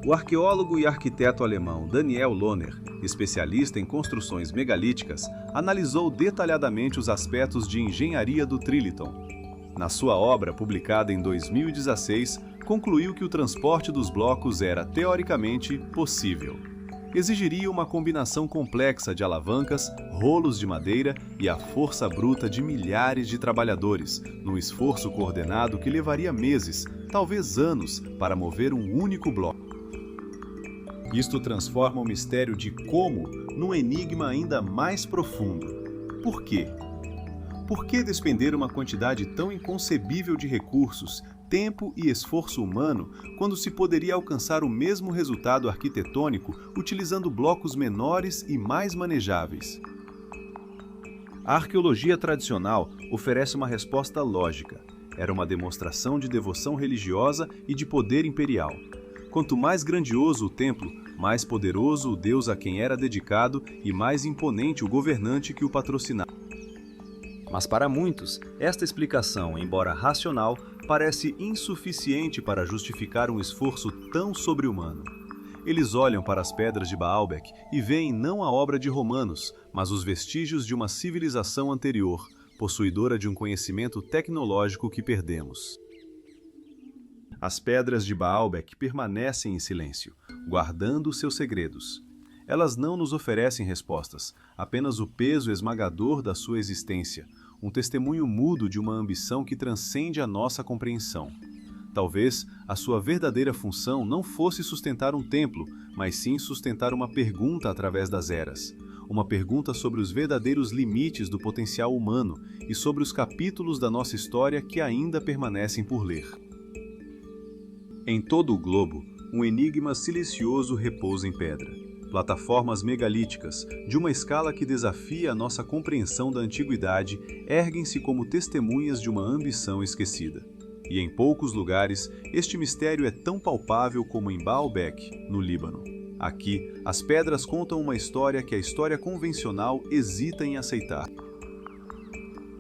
O arqueólogo e arquiteto alemão Daniel Lohner, especialista em construções megalíticas, analisou detalhadamente os aspectos de engenharia do Trilithon. Na sua obra, publicada em 2016, concluiu que o transporte dos blocos era, teoricamente, possível. Exigiria uma combinação complexa de alavancas, rolos de madeira e a força bruta de milhares de trabalhadores, num esforço coordenado que levaria meses, talvez anos, para mover um único bloco. Isto transforma o mistério de como num enigma ainda mais profundo. Por quê? Por que despender uma quantidade tão inconcebível de recursos, tempo e esforço humano, quando se poderia alcançar o mesmo resultado arquitetônico utilizando blocos menores e mais manejáveis? A arqueologia tradicional oferece uma resposta lógica. Era uma demonstração de devoção religiosa e de poder imperial. Quanto mais grandioso o templo, mais poderoso o deus a quem era dedicado e mais imponente o governante que o patrocinava. Mas para muitos, esta explicação, embora racional, parece insuficiente para justificar um esforço tão sobre-humano. Eles olham para as pedras de Baalbek e veem não a obra de romanos, mas os vestígios de uma civilização anterior, possuidora de um conhecimento tecnológico que perdemos. As pedras de Baalbek permanecem em silêncio, guardando seus segredos. Elas não nos oferecem respostas, apenas o peso esmagador da sua existência, um testemunho mudo de uma ambição que transcende a nossa compreensão. Talvez a sua verdadeira função não fosse sustentar um templo, mas sim sustentar uma pergunta através das eras. Uma pergunta sobre os verdadeiros limites do potencial humano e sobre os capítulos da nossa história que ainda permanecem por ler. Em todo o globo, um enigma silencioso repousa em pedra. Plataformas megalíticas, de uma escala que desafia a nossa compreensão da antiguidade, erguem-se como testemunhas de uma ambição esquecida. E em poucos lugares, este mistério é tão palpável como em Baalbek, no Líbano. Aqui, as pedras contam uma história que a história convencional hesita em aceitar.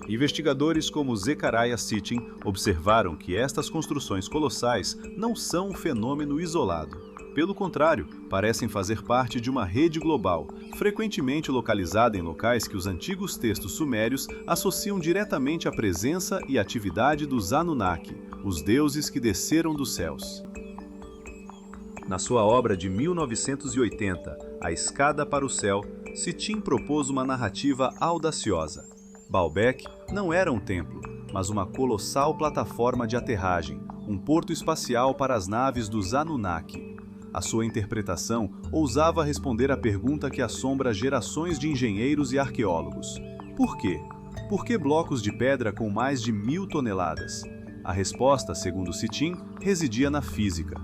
Investigadores como Zecharia Sitchin observaram que estas construções colossais não são um fenômeno isolado. Pelo contrário, parecem fazer parte de uma rede global, frequentemente localizada em locais que os antigos textos sumérios associam diretamente à presença e atividade dos Anunnaki, os deuses que desceram dos céus. Na sua obra de 1980, A Escada para o Céu, Sitchin propôs uma narrativa audaciosa. Baalbek não era um templo, mas uma colossal plataforma de aterragem, um porto espacial para as naves dos Anunnaki. A sua interpretação ousava responder à pergunta que assombra gerações de engenheiros e arqueólogos. Por quê? Por que blocos de pedra com mais de 1000 toneladas? A resposta, segundo Sitchin, residia na física.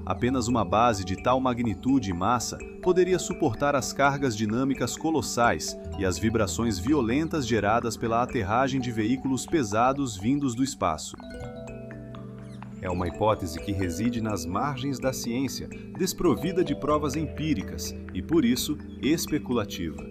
Apenas uma base de tal magnitude e massa poderia suportar as cargas dinâmicas colossais e as vibrações violentas geradas pela aterragem de veículos pesados vindos do espaço. É uma hipótese que reside nas margens da ciência, desprovida de provas empíricas e, por isso, especulativa.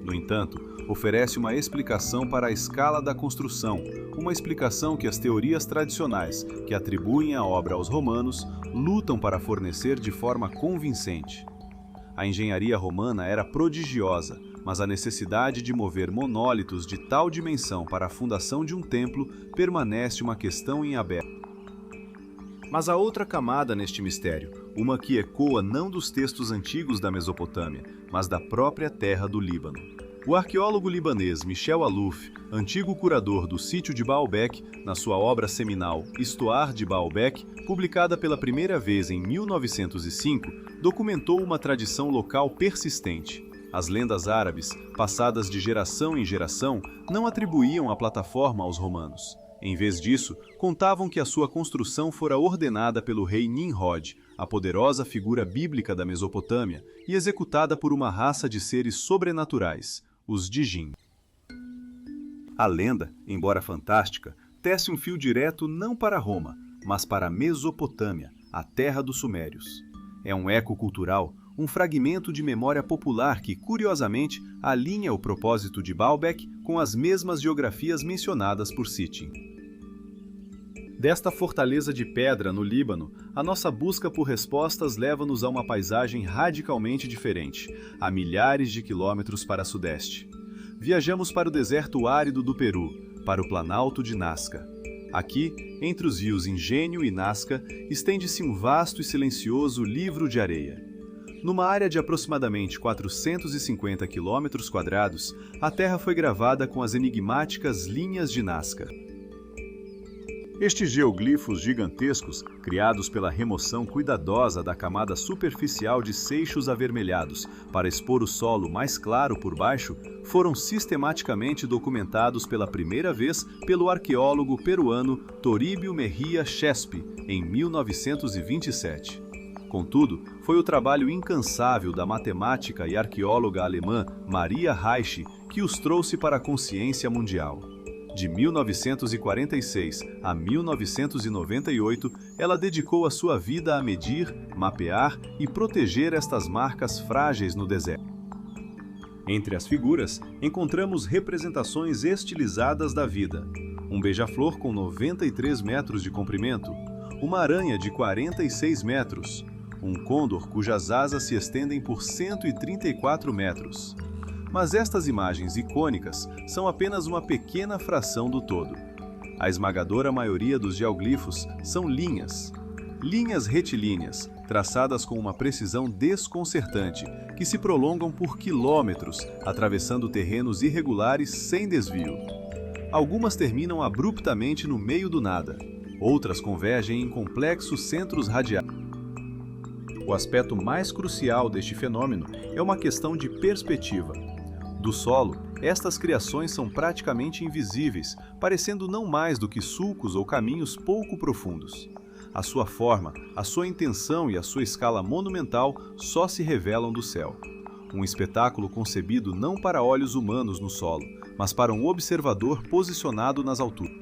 No entanto, oferece uma explicação para a escala da construção, uma explicação que as teorias tradicionais, que atribuem a obra aos romanos, lutam para fornecer de forma convincente. A engenharia romana era prodigiosa, mas a necessidade de mover monólitos de tal dimensão para a fundação de um templo permanece uma questão em aberto. Mas há outra camada neste mistério, uma que ecoa não dos textos antigos da Mesopotâmia, mas da própria terra do Líbano. O arqueólogo libanês Michel Alouf, antigo curador do sítio de Baalbek, na sua obra seminal Histoire de Baalbek, publicada pela primeira vez em 1905, documentou uma tradição local persistente. As lendas árabes, passadas de geração em geração, não atribuíam a plataforma aos romanos. Em vez disso, contavam que a sua construção fora ordenada pelo rei Nimrod, a poderosa figura bíblica da Mesopotâmia, e executada por uma raça de seres sobrenaturais, os Djinn. A lenda, embora fantástica, tece um fio direto não para Roma, mas para a Mesopotâmia, a terra dos Sumérios. É um eco cultural, um fragmento de memória popular que, curiosamente, alinha o propósito de Baalbek com as mesmas geografias mencionadas por Sitchin. Desta fortaleza de pedra no Líbano, a nossa busca por respostas leva-nos a uma paisagem radicalmente diferente, a milhares de quilômetros para sudeste. Viajamos para o deserto árido do Peru, para o Planalto de Nazca. Aqui, entre os rios Engenho e Nazca, estende-se um vasto e silencioso livro de areia. Numa área de aproximadamente 450 km², a terra foi gravada com as enigmáticas linhas de Nazca. Estes geoglifos gigantescos, criados pela remoção cuidadosa da camada superficial de seixos avermelhados para expor o solo mais claro por baixo, foram sistematicamente documentados pela primeira vez pelo arqueólogo peruano Toribio Mejía Chespi, em 1927. Contudo, foi o trabalho incansável da matemática e arqueóloga alemã Maria Reich que os trouxe para a consciência mundial. De 1946 a 1998, ela dedicou a sua vida a medir, mapear e proteger estas marcas frágeis no deserto. Entre as figuras, encontramos representações estilizadas da vida. Um beija-flor com 93 metros de comprimento, uma aranha de 46 metros, um côndor cujas asas se estendem por 134 metros. Mas estas imagens icônicas são apenas uma pequena fração do todo. A esmagadora maioria dos geoglifos são linhas retilíneas, traçadas com uma precisão desconcertante, que se prolongam por quilômetros, atravessando terrenos irregulares sem desvio. Algumas terminam abruptamente no meio do nada, outras convergem em complexos centros radiais. O aspecto mais crucial deste fenômeno é uma questão de perspectiva. Do solo, estas criações são praticamente invisíveis, parecendo não mais do que sulcos ou caminhos pouco profundos. A sua forma, a sua intenção e a sua escala monumental só se revelam do céu. Um espetáculo concebido não para olhos humanos no solo, mas para um observador posicionado nas alturas.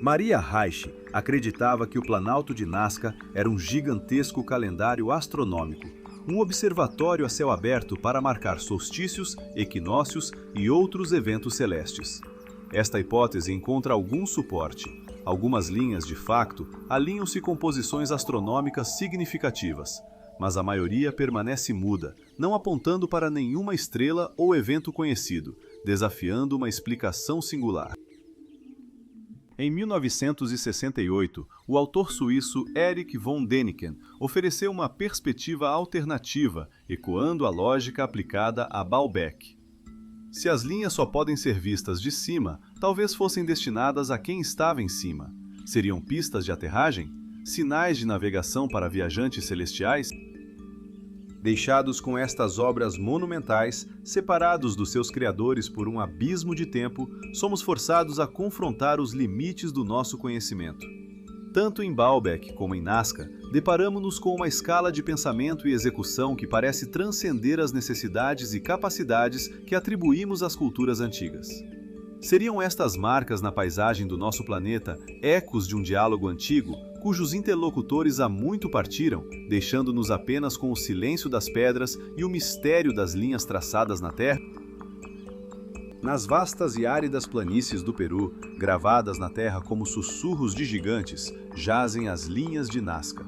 Maria Reich acreditava que o Planalto de Nazca era um gigantesco calendário astronômico, um observatório a céu aberto para marcar solstícios, equinócios e outros eventos celestes. Esta hipótese encontra algum suporte. Algumas linhas, de facto, alinham-se com posições astronômicas significativas, mas a maioria permanece muda, não apontando para nenhuma estrela ou evento conhecido, desafiando uma explicação singular. Em 1968, o autor suíço Erich von Däniken ofereceu uma perspectiva alternativa, ecoando a lógica aplicada a Baalbek. Se as linhas só podem ser vistas de cima, talvez fossem destinadas a quem estava em cima. Seriam pistas de aterragem? Sinais de navegação para viajantes celestiais? Deixados com estas obras monumentais, separados dos seus criadores por um abismo de tempo, somos forçados a confrontar os limites do nosso conhecimento. Tanto em Baalbek como em Nazca, deparamos-nos com uma escala de pensamento e execução que parece transcender as necessidades e capacidades que atribuímos às culturas antigas. Seriam estas marcas na paisagem do nosso planeta ecos de um diálogo antigo, cujos interlocutores há muito partiram, deixando-nos apenas com o silêncio das pedras e o mistério das linhas traçadas na Terra? Nas vastas e áridas planícies do Peru, gravadas na terra como sussurros de gigantes, jazem as linhas de Nazca.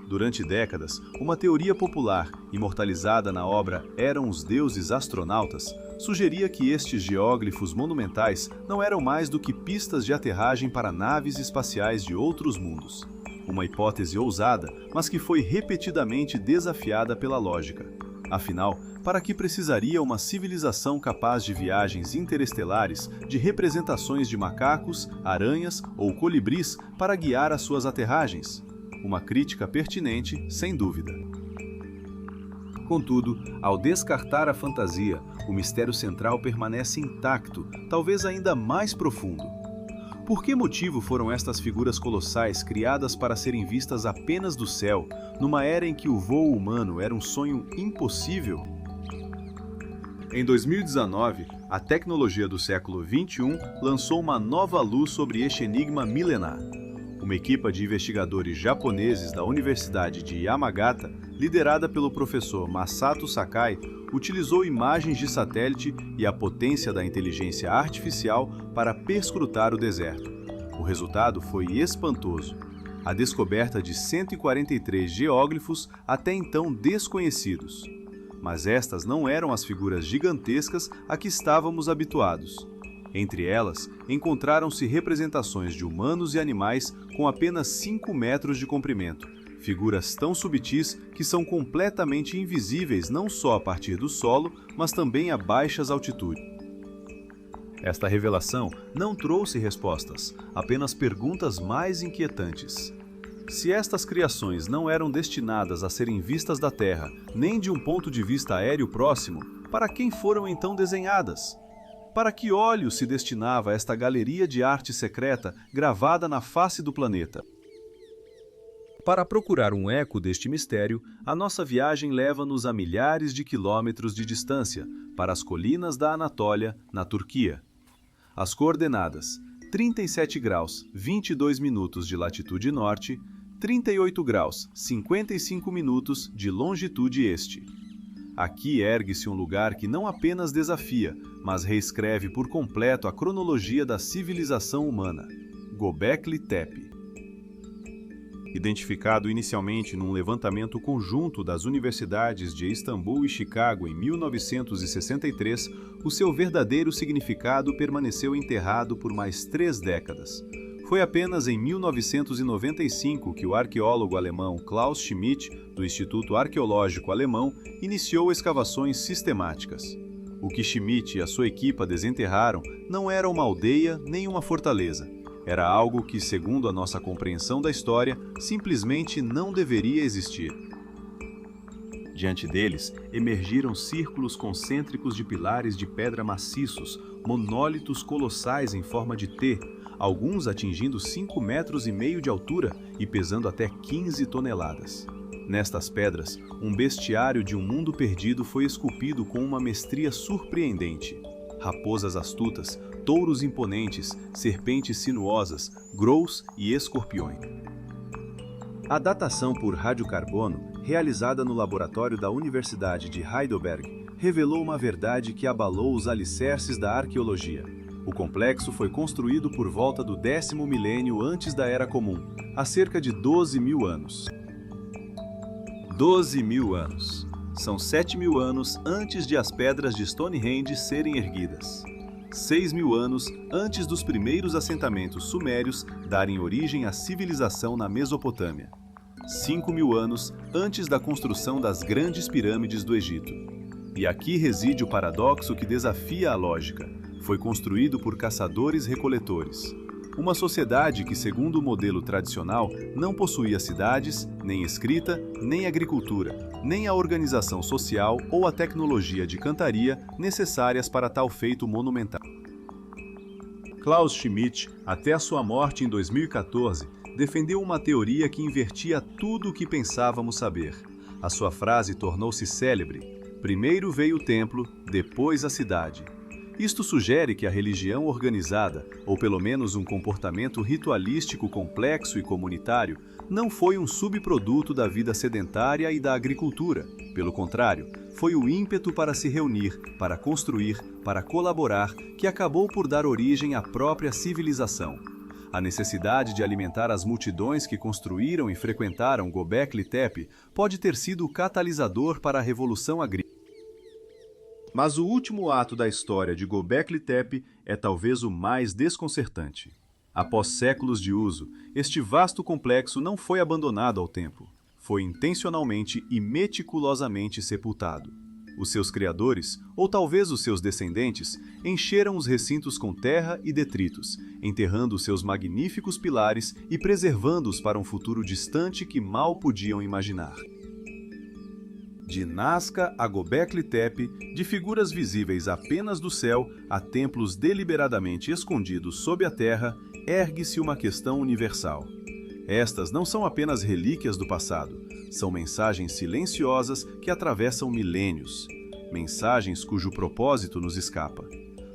Durante décadas, uma teoria popular, imortalizada na obra Eram os Deuses Astronautas, sugeria que estes geóglifos monumentais não eram mais do que pistas de aterragem para naves espaciais de outros mundos. Uma hipótese ousada, mas que foi repetidamente desafiada pela lógica. Afinal, para que precisaria uma civilização capaz de viagens interestelares, de representações de macacos, aranhas ou colibris para guiar as suas aterragens? Uma crítica pertinente, sem dúvida. Contudo, ao descartar a fantasia, o mistério central permanece intacto, talvez ainda mais profundo. Por que motivo foram estas figuras colossais criadas para serem vistas apenas do céu, numa era em que o voo humano era um sonho impossível? Em 2019, a tecnologia do século XXI lançou uma nova luz sobre este enigma milenar. Uma equipe de investigadores japoneses da Universidade de Yamagata, liderada pelo professor Masato Sakai, utilizou imagens de satélite e a potência da inteligência artificial para perscrutar o deserto. O resultado foi espantoso. A descoberta de 143 geóglifos até então desconhecidos. Mas estas não eram as figuras gigantescas a que estávamos habituados. Entre elas, encontraram-se representações de humanos e animais com apenas 5 metros de comprimento, figuras tão subtis que são completamente invisíveis não só a partir do solo, mas também a baixas altitudes. Esta revelação não trouxe respostas, apenas perguntas mais inquietantes. Se estas criações não eram destinadas a serem vistas da Terra, nem de um ponto de vista aéreo próximo, para quem foram então desenhadas? Para que olhos se destinava esta galeria de arte secreta gravada na face do planeta? Para procurar um eco deste mistério, a nossa viagem leva-nos a milhares de quilômetros de distância, para as colinas da Anatólia, na Turquia. As coordenadas: 37 graus, 22 minutos de latitude norte, 38 graus, 55 minutos de longitude este. Aqui ergue-se um lugar que não apenas desafia, mas reescreve por completo a cronologia da civilização humana, Göbekli Tepe. Identificado inicialmente num levantamento conjunto das universidades de Istambul e Chicago em 1963, o seu verdadeiro significado permaneceu enterrado por mais 3 décadas. Foi apenas em 1995 que o arqueólogo alemão Klaus Schmidt, do Instituto Arqueológico Alemão, iniciou escavações sistemáticas. O que Schmidt e a sua equipa desenterraram não era uma aldeia nem uma fortaleza. Era algo que, segundo a nossa compreensão da história, simplesmente não deveria existir. Diante deles, emergiram círculos concêntricos de pilares de pedra maciços, monólitos colossais em forma de T, alguns atingindo 5,5 metros de altura e pesando até 15 toneladas. Nestas pedras, um bestiário de um mundo perdido foi esculpido com uma mestria surpreendente. Raposas astutas, touros imponentes, serpentes sinuosas, ghrouls e escorpiões. A datação por radiocarbono, realizada no laboratório da Universidade de Heidelberg, revelou uma verdade que abalou os alicerces da arqueologia. O complexo foi construído por volta do 10º milênio antes da Era Comum, há cerca de 12.000 anos. 12.000 anos. São 7.000 anos antes de as pedras de Stonehenge serem erguidas. 6.000 anos antes dos primeiros assentamentos sumérios darem origem à civilização na Mesopotâmia. 5.000 anos antes da construção das grandes pirâmides do Egito. E aqui reside o paradoxo que desafia a lógica. Foi construído por caçadores-recoletores. Uma sociedade que, segundo o modelo tradicional, não possuía cidades, nem escrita, nem agricultura, nem a organização social ou a tecnologia de cantaria necessárias para tal feito monumental. Klaus Schmidt, até a sua morte em 2014, defendeu uma teoria que invertia tudo o que pensávamos saber. A sua frase tornou-se célebre: primeiro veio o templo, depois a cidade. Isto sugere que a religião organizada, ou pelo menos um comportamento ritualístico complexo e comunitário, não foi um subproduto da vida sedentária e da agricultura. Pelo contrário, foi o ímpeto para se reunir, para construir, para colaborar, que acabou por dar origem à própria civilização. A necessidade de alimentar as multidões que construíram e frequentaram Göbekli Tepe pode ter sido o catalisador para a Revolução Agrícola. Mas o último ato da história de Göbekli Tepe é talvez o mais desconcertante. Após séculos de uso, este vasto complexo não foi abandonado ao tempo. Foi intencionalmente e meticulosamente sepultado. Os seus criadores, ou talvez os seus descendentes, encheram os recintos com terra e detritos, enterrando seus magníficos pilares e preservando-os para um futuro distante que mal podiam imaginar. De Nazca a Göbekli Tepe, de figuras visíveis apenas do céu a templos deliberadamente escondidos sob a terra, ergue-se uma questão universal. Estas não são apenas relíquias do passado, são mensagens silenciosas que atravessam milênios, mensagens cujo propósito nos escapa.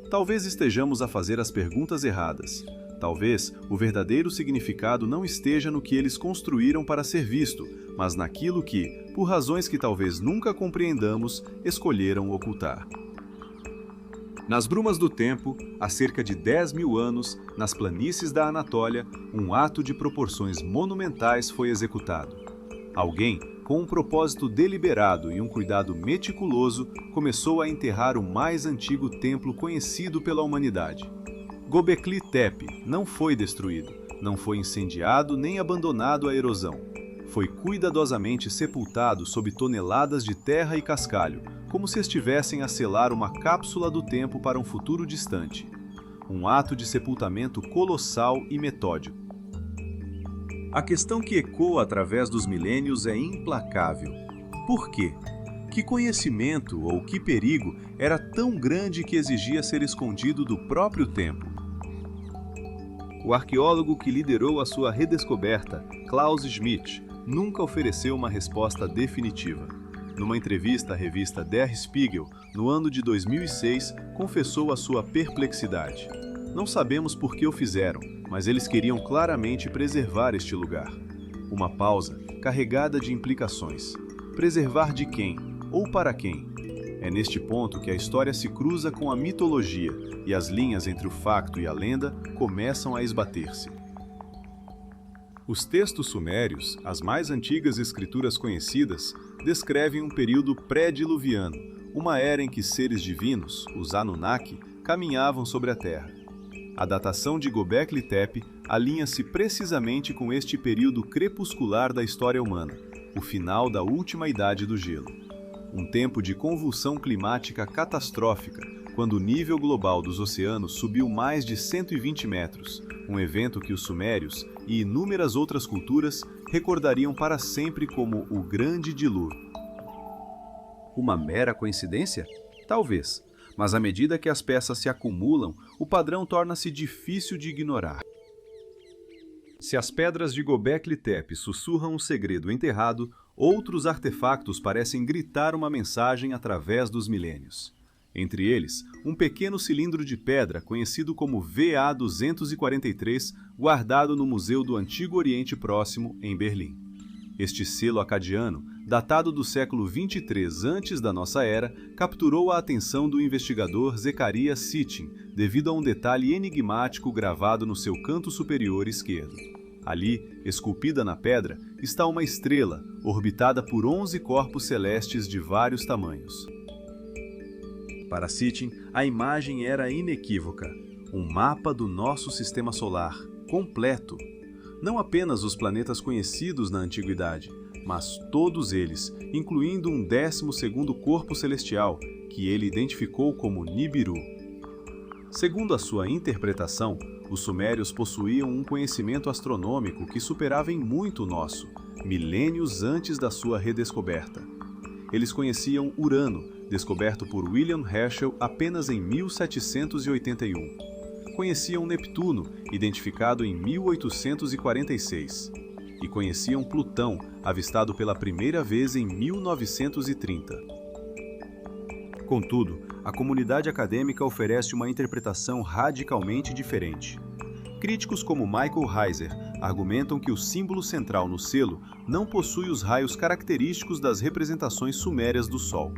Talvez estejamos a fazer as perguntas erradas. Talvez o verdadeiro significado não esteja no que eles construíram para ser visto, mas naquilo que, por razões que talvez nunca compreendamos, escolheram ocultar. Nas brumas do tempo, há cerca de 10.000 anos, nas planícies da Anatólia, um ato de proporções monumentais foi executado. Alguém, com um propósito deliberado e um cuidado meticuloso, começou a enterrar o mais antigo templo conhecido pela humanidade. Göbekli Tepe não foi destruído, não foi incendiado nem abandonado à erosão. Foi cuidadosamente sepultado sob toneladas de terra e cascalho, como se estivessem a selar uma cápsula do tempo para um futuro distante. Um ato de sepultamento colossal e metódico. A questão que ecoa através dos milênios é implacável. Por quê? Que conhecimento ou que perigo era tão grande que exigia ser escondido do próprio tempo? O arqueólogo que liderou a sua redescoberta, Klaus Schmidt, nunca ofereceu uma resposta definitiva. Numa entrevista à revista Der Spiegel, no ano de 2006, confessou a sua perplexidade. Não sabemos por que o fizeram, mas eles queriam claramente preservar este lugar. Uma pausa, carregada de implicações. Preservar de quem? Ou para quem? É neste ponto que a história se cruza com a mitologia e as linhas entre o facto e a lenda começam a esbater-se. Os textos sumérios, as mais antigas escrituras conhecidas, descrevem um período pré-diluviano, uma era em que seres divinos, os Anunnaki, caminhavam sobre a Terra. A datação de Göbekli Tepe alinha-se precisamente com este período crepuscular da história humana, o final da última idade do gelo. Um tempo de convulsão climática catastrófica, quando o nível global dos oceanos subiu mais de 120 metros, um evento que os sumérios e inúmeras outras culturas recordariam para sempre como o Grande Dilúvio. Uma mera coincidência? Talvez, mas à medida que as peças se acumulam, o padrão torna-se difícil de ignorar. Se as pedras de Gobekli Tepe sussurram um segredo enterrado, outros artefactos parecem gritar uma mensagem através dos milênios. Entre eles, um pequeno cilindro de pedra conhecido como VA-243, guardado no Museu do Antigo Oriente Próximo, em Berlim. Este selo acadiano, datado do século 23 antes da nossa era, capturou a atenção do investigador Zecharia Sitchin, devido a um detalhe enigmático gravado no seu canto superior esquerdo. Ali, esculpida na pedra, está uma estrela, orbitada por 11 corpos celestes de vários tamanhos. Para Sitchin, a imagem era inequívoca, um mapa do nosso sistema solar, completo. Não apenas os planetas conhecidos na antiguidade, mas todos eles, incluindo um 12º corpo celestial, que ele identificou como Nibiru. Segundo a sua interpretação, os sumérios possuíam um conhecimento astronômico que superava em muito o nosso, milênios antes da sua redescoberta. Eles conheciam Urano, descoberto por William Herschel apenas em 1781. Conheciam Neptuno, identificado em 1846. E conheciam Plutão, avistado pela primeira vez em 1930. Contudo, a comunidade acadêmica oferece uma interpretação radicalmente diferente. Críticos como Michael Heiser argumentam que o símbolo central no selo não possui os raios característicos das representações sumérias do Sol.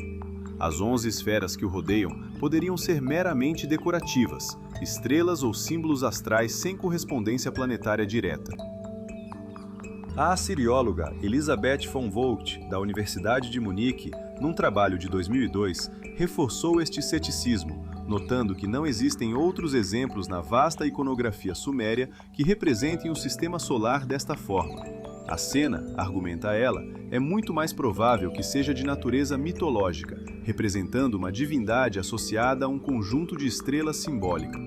As 11 esferas que o rodeiam poderiam ser meramente decorativas, estrelas ou símbolos astrais sem correspondência planetária direta. A assirióloga Elisabeth von Vogt, da Universidade de Munique, num trabalho de 2002, reforçou este ceticismo, notando que não existem outros exemplos na vasta iconografia suméria que representem o sistema solar desta forma. A cena, argumenta ela, é muito mais provável que seja de natureza mitológica, representando uma divindade associada a um conjunto de estrelas simbólica.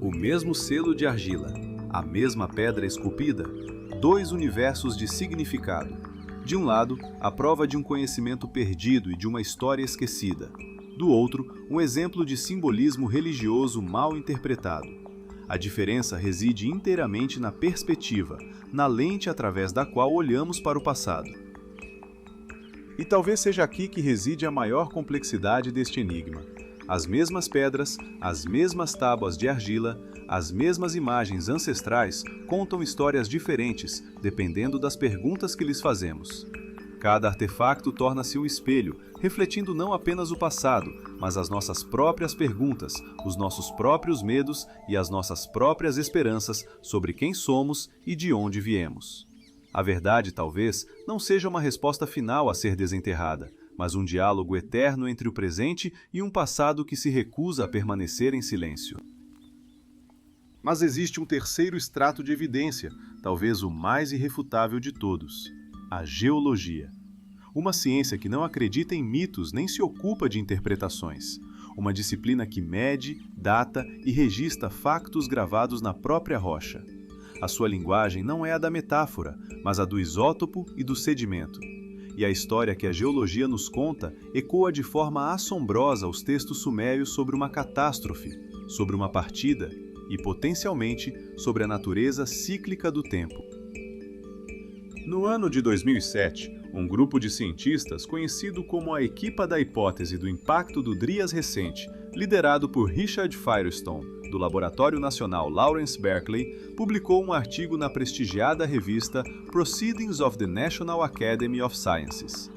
O mesmo selo de argila, a mesma pedra esculpida, dois universos de significado. De um lado, a prova de um conhecimento perdido e de uma história esquecida. Do outro, um exemplo de simbolismo religioso mal interpretado. A diferença reside inteiramente na perspectiva, na lente através da qual olhamos para o passado. E talvez seja aqui que reside a maior complexidade deste enigma. As mesmas pedras, as mesmas tábuas de argila, as mesmas imagens ancestrais contam histórias diferentes, dependendo das perguntas que lhes fazemos. Cada artefacto torna-se um espelho, refletindo não apenas o passado, mas as nossas próprias perguntas, os nossos próprios medos e as nossas próprias esperanças sobre quem somos e de onde viemos. A verdade, talvez, não seja uma resposta final a ser desenterrada, mas um diálogo eterno entre o presente e um passado que se recusa a permanecer em silêncio. Mas existe um terceiro estrato de evidência, talvez o mais irrefutável de todos: a geologia. Uma ciência que não acredita em mitos nem se ocupa de interpretações. Uma disciplina que mede, data e registra factos gravados na própria rocha. A sua linguagem não é a da metáfora, mas a do isótopo e do sedimento. E a história que a geologia nos conta ecoa de forma assombrosa os textos sumérios sobre uma catástrofe, sobre uma partida e, potencialmente, sobre a natureza cíclica do tempo. No ano de 2007, um grupo de cientistas conhecido como a Equipa da Hipótese do Impacto do Dryas Recente, liderado por Richard Firestone, do Laboratório Nacional Lawrence Berkeley, publicou um artigo na prestigiada revista Proceedings of the National Academy of Sciences.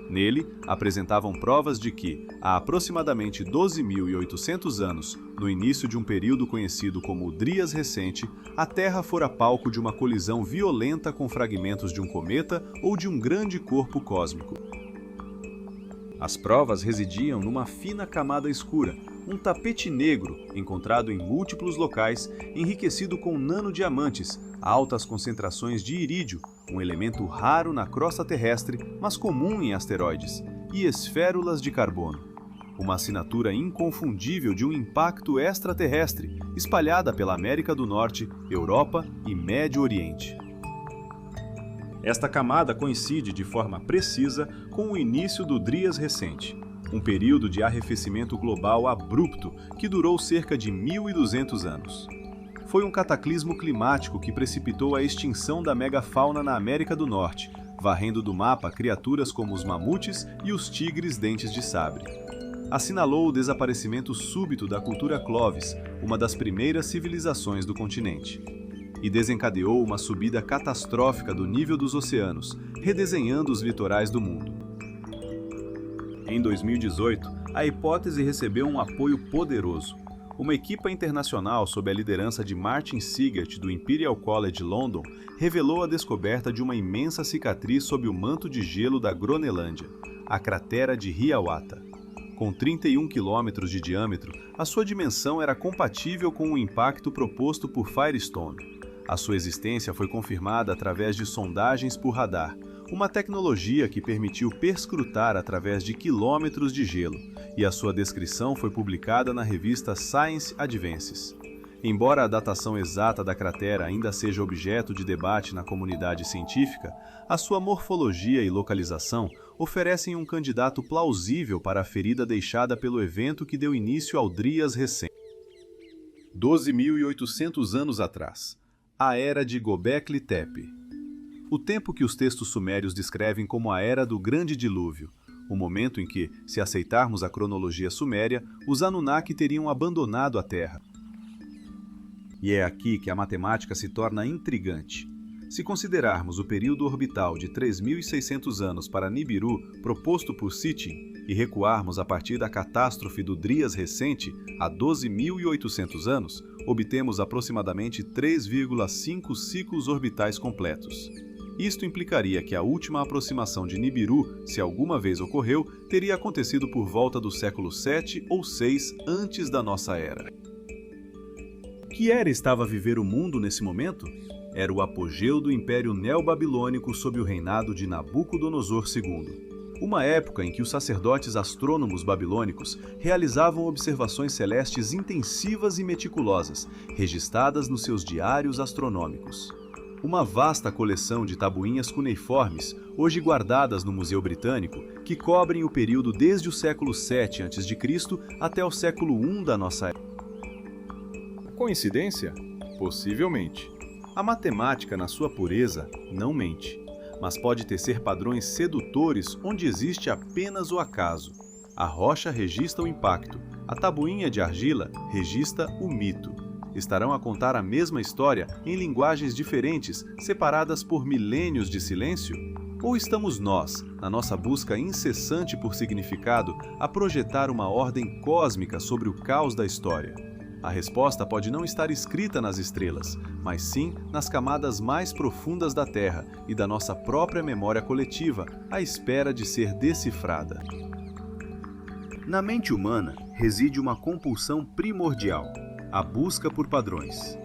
Nele, apresentavam provas de que, há aproximadamente 12.800 anos, no início de um período conhecido como o Dryas Recente, a Terra fora palco de uma colisão violenta com fragmentos de um cometa ou de um grande corpo cósmico. As provas residiam numa fina camada escura, um tapete negro encontrado em múltiplos locais, enriquecido com nanodiamantes, altas concentrações de irídio, um elemento raro na crosta terrestre, mas comum em asteroides, e esférulas de carbono. Uma assinatura inconfundível de um impacto extraterrestre, espalhada pela América do Norte, Europa e Médio Oriente. Esta camada coincide de forma precisa com o início do Dryas Recente, um período de arrefecimento global abrupto que durou cerca de 1.200 anos. foi um cataclismo climático que precipitou a extinção da megafauna na América do Norte, varrendo do mapa criaturas como os mamutes e os tigres dentes de sabre. Assinalou o desaparecimento súbito da cultura Clovis, uma das primeiras civilizações do continente. E desencadeou uma subida catastrófica do nível dos oceanos, redesenhando os litorais do mundo. Em 2018, a hipótese recebeu um apoio poderoso. Uma equipe internacional sob a liderança de Martin Seagate do Imperial College London revelou a descoberta de uma imensa cicatriz sob o manto de gelo da Groenlândia, a cratera de Hiawatha. Com 31 quilômetros de diâmetro, a sua dimensão era compatível com o impacto proposto por Firestone. A sua existência foi confirmada através de sondagens por radar, uma tecnologia que permitiu perscrutar através de quilômetros de gelo, e a sua descrição foi publicada na revista Science Advances. Embora a datação exata da cratera ainda seja objeto de debate na comunidade científica, a sua morfologia e localização oferecem um candidato plausível para a ferida deixada pelo evento que deu início ao Drias recente. 12.800 anos atrás. A Era de Göbekli Tepe. O tempo que os textos sumérios descrevem como a Era do Grande Dilúvio, o momento em que, se aceitarmos a cronologia suméria, os Anunnaki teriam abandonado a Terra. E é aqui que a matemática se torna intrigante. Se considerarmos o período orbital de 3.600 anos para Nibiru proposto por Sitchin e recuarmos a partir da catástrofe do Drias recente a 12.800 anos, obtemos aproximadamente 3,5 ciclos orbitais completos. Isto implicaria que a última aproximação de Nibiru, se alguma vez ocorreu, teria acontecido por volta do século 7 ou 6 antes da nossa era. Que era estava a viver o mundo nesse momento? Era o apogeu do Império Neobabilônico sob o reinado de Nabucodonosor II. Uma época em que os sacerdotes astrônomos babilônicos realizavam observações celestes intensivas e meticulosas, registradas nos seus diários astronômicos. Uma vasta coleção de tabuinhas cuneiformes, hoje guardadas no Museu Britânico, que cobrem o período desde o século 7 a.C. até o século I da nossa era. Coincidência? Possivelmente. A matemática, na sua pureza, não mente, mas pode tecer padrões sedutores onde existe apenas o acaso. A rocha registra o impacto, a tabuinha de argila registra o mito. Estarão a contar a mesma história em linguagens diferentes, separadas por milênios de silêncio? Ou estamos nós, na nossa busca incessante por significado, a projetar uma ordem cósmica sobre o caos da história? A resposta pode não estar escrita nas estrelas, mas sim nas camadas mais profundas da Terra e da nossa própria memória coletiva, à espera de ser decifrada. Na mente humana reside uma compulsão primordial, a busca por padrões.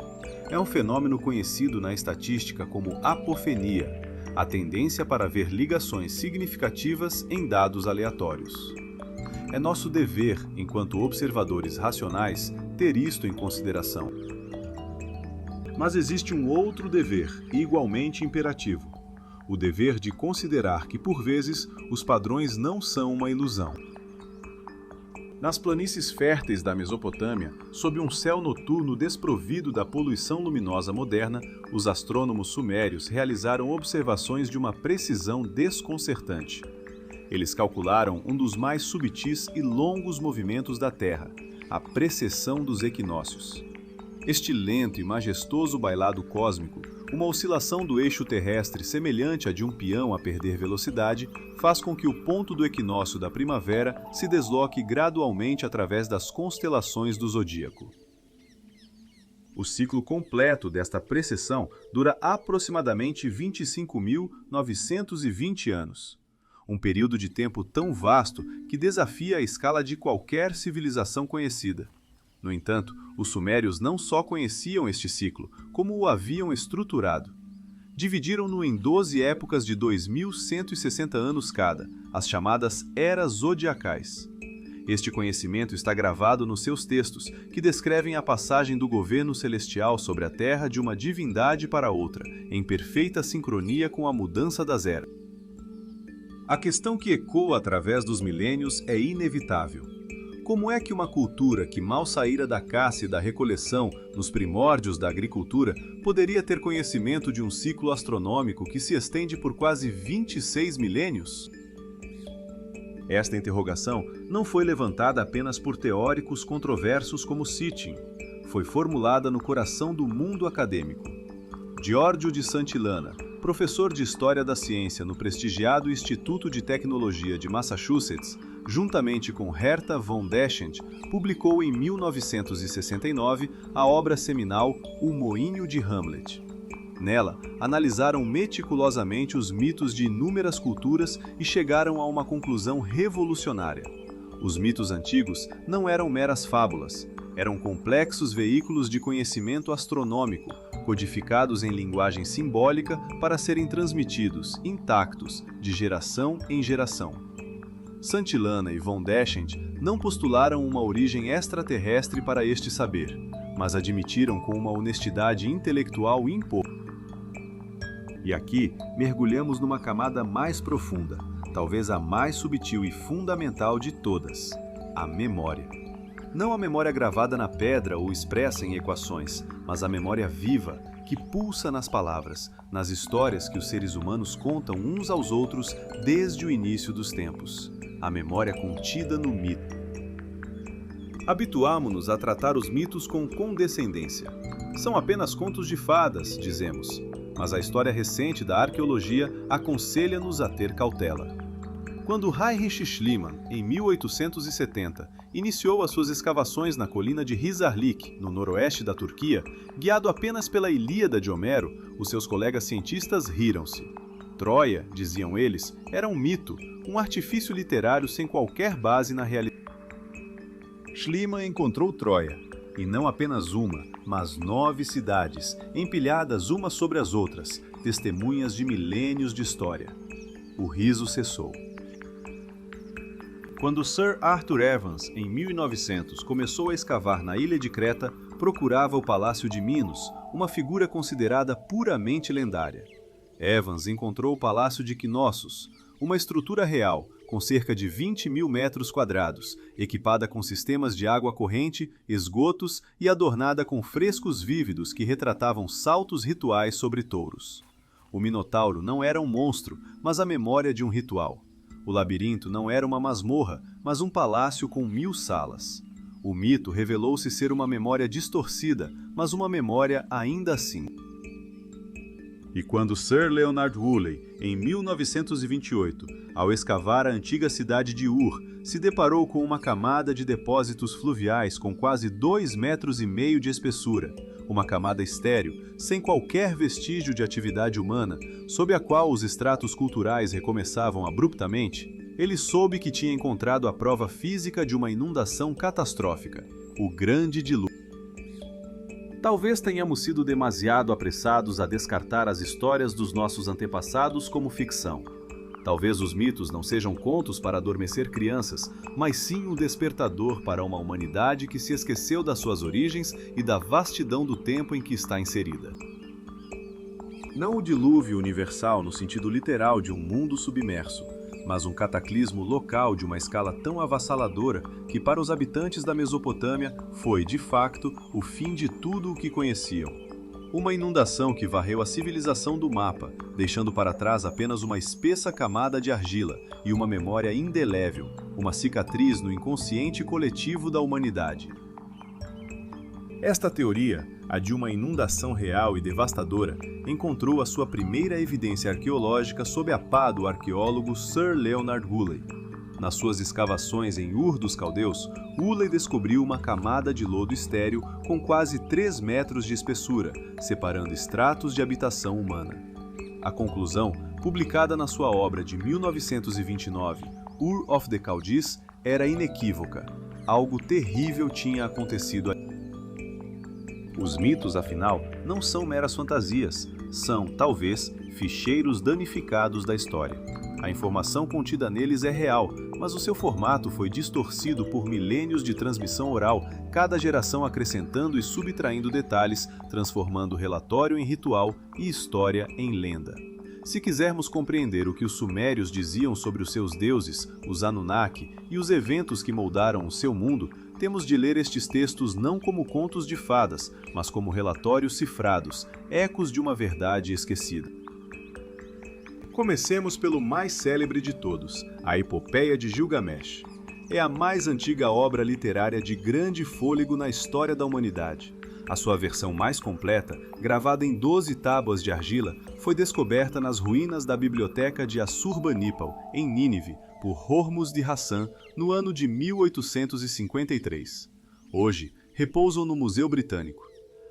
É um fenômeno conhecido na estatística como apofenia, a tendência para ver ligações significativas em dados aleatórios. É nosso dever, enquanto observadores racionais, ter isto em consideração. Mas existe um outro dever, igualmente imperativo: o dever de considerar que, por vezes, os padrões não são uma ilusão. Nas planícies férteis da Mesopotâmia, sob um céu noturno desprovido da poluição luminosa moderna, os astrônomos sumérios realizaram observações de uma precisão desconcertante. Eles calcularam um dos mais subtis e longos movimentos da Terra, a precessão dos equinócios. Este lento e majestoso bailado cósmico, uma oscilação do eixo terrestre semelhante à de um peão a perder velocidade, faz com que o ponto do equinócio da primavera se desloque gradualmente através das constelações do zodíaco. O ciclo completo desta precessão dura aproximadamente 25.920 anos. Um período de tempo tão vasto que desafia a escala de qualquer civilização conhecida. No entanto, os sumérios não só conheciam este ciclo, como o haviam estruturado. Dividiram-no em 12 épocas de 2.160 anos cada, as chamadas eras zodiacais. Este conhecimento está gravado nos seus textos, que descrevem a passagem do governo celestial sobre a Terra de uma divindade para outra, em perfeita sincronia com a mudança das eras. A questão que ecoa através dos milênios é inevitável. Como é que uma cultura que mal saíra da caça e da recoleção nos primórdios da agricultura poderia ter conhecimento de um ciclo astronômico que se estende por quase 26 milênios? Esta interrogação não foi levantada apenas por teóricos controversos como Sitchin. Foi formulada no coração do mundo acadêmico. Giorgio de Santillana, professor de História da Ciência no prestigiado Instituto de Tecnologia de Massachusetts, juntamente com Herta von Deschent, publicou em 1969 a obra seminal O Moinho de Hamlet. Nela, analisaram meticulosamente os mitos de inúmeras culturas e chegaram a uma conclusão revolucionária. Os mitos antigos não eram meras fábulas, eram complexos veículos de conhecimento astronômico, codificados em linguagem simbólica para serem transmitidos, intactos, de geração em geração. Santillana e von Deschent não postularam uma origem extraterrestre para este saber, mas admitiram com uma honestidade intelectual impor. E aqui mergulhamos numa camada mais profunda, talvez a mais sutil e fundamental de todas: a memória. Não a memória gravada na pedra ou expressa em equações, mas a memória viva, que pulsa nas palavras, nas histórias que os seres humanos contam uns aos outros desde o início dos tempos. A memória contida no mito. Habituámo-nos a tratar os mitos com condescendência. São apenas contos de fadas, dizemos, mas a história recente da arqueologia aconselha-nos a ter cautela. Quando Heinrich Schliemann, em 1870, iniciou as suas escavações na colina de Hisarlik, no noroeste da Turquia, guiado apenas pela Ilíada de Homero, os seus colegas cientistas riram-se. Troia, diziam eles, era um mito, um artifício literário sem qualquer base na realidade. Schliemann encontrou Troia, e não apenas uma, mas 9 cidades, empilhadas umas sobre as outras, testemunhas de milênios de história. O riso cessou. Quando Sir Arthur Evans, em 1900, começou a escavar na ilha de Creta, procurava o Palácio de Minos, uma figura considerada puramente lendária. Evans encontrou o Palácio de Knossos, uma estrutura real, com cerca de 20 mil metros quadrados, equipada com sistemas de água corrente, esgotos e adornada com frescos vívidos que retratavam saltos rituais sobre touros. O Minotauro não era um monstro, mas a memória de um ritual. O labirinto não era uma masmorra, mas um palácio com 1000 salas. O mito revelou-se ser uma memória distorcida, mas uma memória ainda assim. E quando Sir Leonard Woolley, em 1928, ao escavar a antiga cidade de Ur, se deparou com uma camada de depósitos fluviais com quase 2,5 metros de espessura, uma camada estéril, sem qualquer vestígio de atividade humana, sob a qual os estratos culturais recomeçavam abruptamente, ele soube que tinha encontrado a prova física de uma inundação catastrófica, o Grande Dilúvio. Talvez tenhamos sido demasiado apressados a descartar as histórias dos nossos antepassados como ficção. Talvez os mitos não sejam contos para adormecer crianças, mas sim um despertador para uma humanidade que se esqueceu das suas origens e da vastidão do tempo em que está inserida. Não o dilúvio universal no sentido literal de um mundo submerso, mas um cataclismo local de uma escala tão avassaladora que para os habitantes da Mesopotâmia foi, de facto, o fim de tudo o que conheciam. Uma inundação que varreu a civilização do mapa, deixando para trás apenas uma espessa camada de argila e uma memória indelével, uma cicatriz no inconsciente coletivo da humanidade. Esta teoria, a de uma inundação real e devastadora, encontrou a sua primeira evidência arqueológica sob a pá do arqueólogo Sir Leonard Woolley. Nas suas escavações em Ur dos Caldeus, Woolley descobriu uma camada de lodo estéril com quase 3 metros de espessura, separando estratos de habitação humana. A conclusão, publicada na sua obra de 1929, Ur of the Chaldees, era inequívoca. Algo terrível tinha acontecido ali. Os mitos, afinal, não são meras fantasias, são, talvez, ficheiros danificados da história. A informação contida neles é real, mas o seu formato foi distorcido por milênios de transmissão oral, cada geração acrescentando e subtraindo detalhes, transformando relatório em ritual e história em lenda. Se quisermos compreender o que os sumérios diziam sobre os seus deuses, os Anunnaki, e os eventos que moldaram o seu mundo, temos de ler estes textos não como contos de fadas, mas como relatórios cifrados, ecos de uma verdade esquecida. Comecemos pelo mais célebre de todos, a Epopeia de Gilgamesh. É a mais antiga obra literária de grande fôlego na história da humanidade. A sua versão mais completa, gravada em 12 tábuas de argila, foi descoberta nas ruínas da biblioteca de Assurbanipal, em Nínive, por Hormuzd de Hassan, no ano de 1853. Hoje, repousam no Museu Britânico.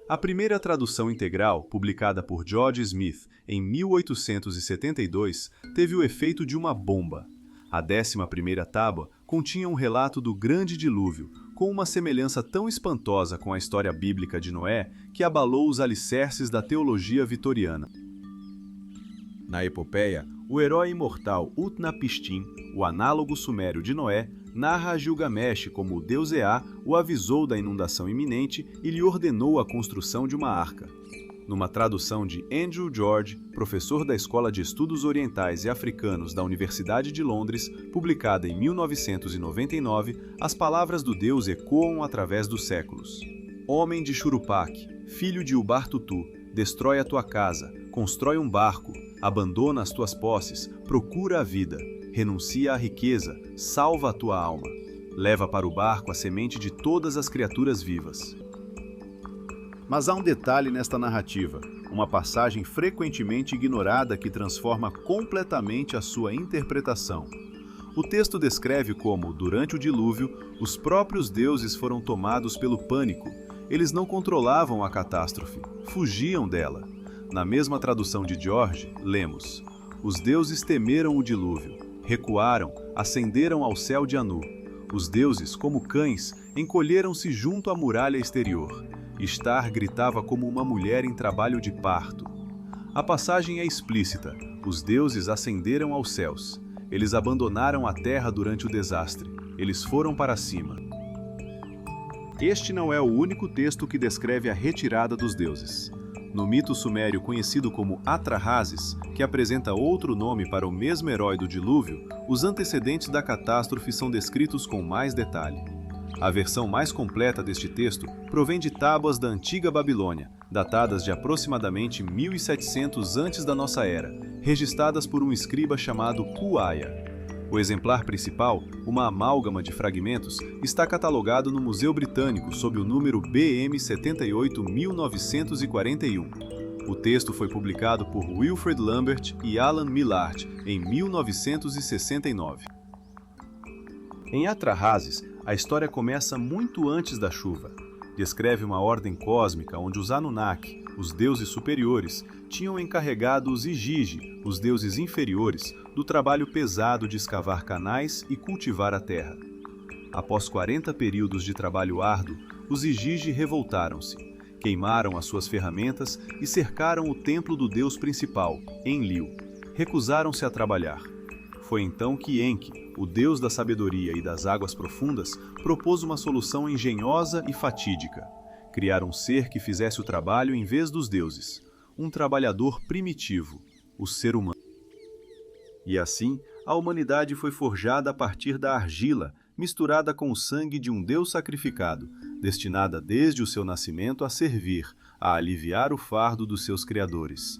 A primeira tradução integral, publicada por George Smith em 1872, teve o efeito de uma bomba. A 11ª tábua continha um relato do Grande Dilúvio, com uma semelhança tão espantosa com a história bíblica de Noé que abalou os alicerces da teologia vitoriana. Na epopeia, o herói imortal Utnapishtim, o análogo sumério de Noé, narra a Gilgamesh como o deus Ea o avisou da inundação iminente e lhe ordenou a construção de uma arca. Numa tradução de Andrew George, professor da Escola de Estudos Orientais e Africanos da Universidade de Londres, publicada em 1999, as palavras do deus ecoam através dos séculos. Homem de Churupaque, filho de Ubartutu, destrói a tua casa, constrói um barco, abandona as tuas posses, procura a vida, renuncia à riqueza, salva a tua alma. Leva para o barco a semente de todas as criaturas vivas. Mas há um detalhe nesta narrativa, uma passagem frequentemente ignorada que transforma completamente a sua interpretação. O texto descreve como, durante o dilúvio, os próprios deuses foram tomados pelo pânico. Eles não controlavam a catástrofe, fugiam dela. Na mesma tradução de George, lemos: os deuses temeram o dilúvio, recuaram, ascenderam ao céu de Anu. Os deuses, como cães, encolheram-se junto à muralha exterior. Ishtar gritava como uma mulher em trabalho de parto. A passagem é explícita. Os deuses ascenderam aos céus. Eles abandonaram a terra durante o desastre. Eles foram para cima. Este não é o único texto que descreve a retirada dos deuses. No mito sumério conhecido como Atrahasis, que apresenta outro nome para o mesmo herói do dilúvio, os antecedentes da catástrofe são descritos com mais detalhe. A versão mais completa deste texto provém de tábuas da antiga Babilônia, datadas de aproximadamente 1700 antes da nossa era, registradas por um escriba chamado Kuaya. O exemplar principal, uma amálgama de fragmentos, está catalogado no Museu Britânico sob o número BM 78-1941. O texto foi publicado por Wilfred Lambert e Alan Millard em 1969. Em Atrahasis, a história começa muito antes da chuva. Descreve uma ordem cósmica onde os Anunnaki, os deuses superiores, tinham encarregado os Igigi, os deuses inferiores, do trabalho pesado de escavar canais e cultivar a terra. Após 40 períodos de trabalho árduo, os Igigi revoltaram-se, queimaram as suas ferramentas e cercaram o templo do deus principal, Enlil. Recusaram-se a trabalhar. Foi então que Enki, o deus da sabedoria e das águas profundas, propôs uma solução engenhosa e fatídica: criar um ser que fizesse o trabalho em vez dos deuses, um trabalhador primitivo, o ser humano. E assim, a humanidade foi forjada a partir da argila, misturada com o sangue de um deus sacrificado, destinada desde o seu nascimento a servir, a aliviar o fardo dos seus criadores.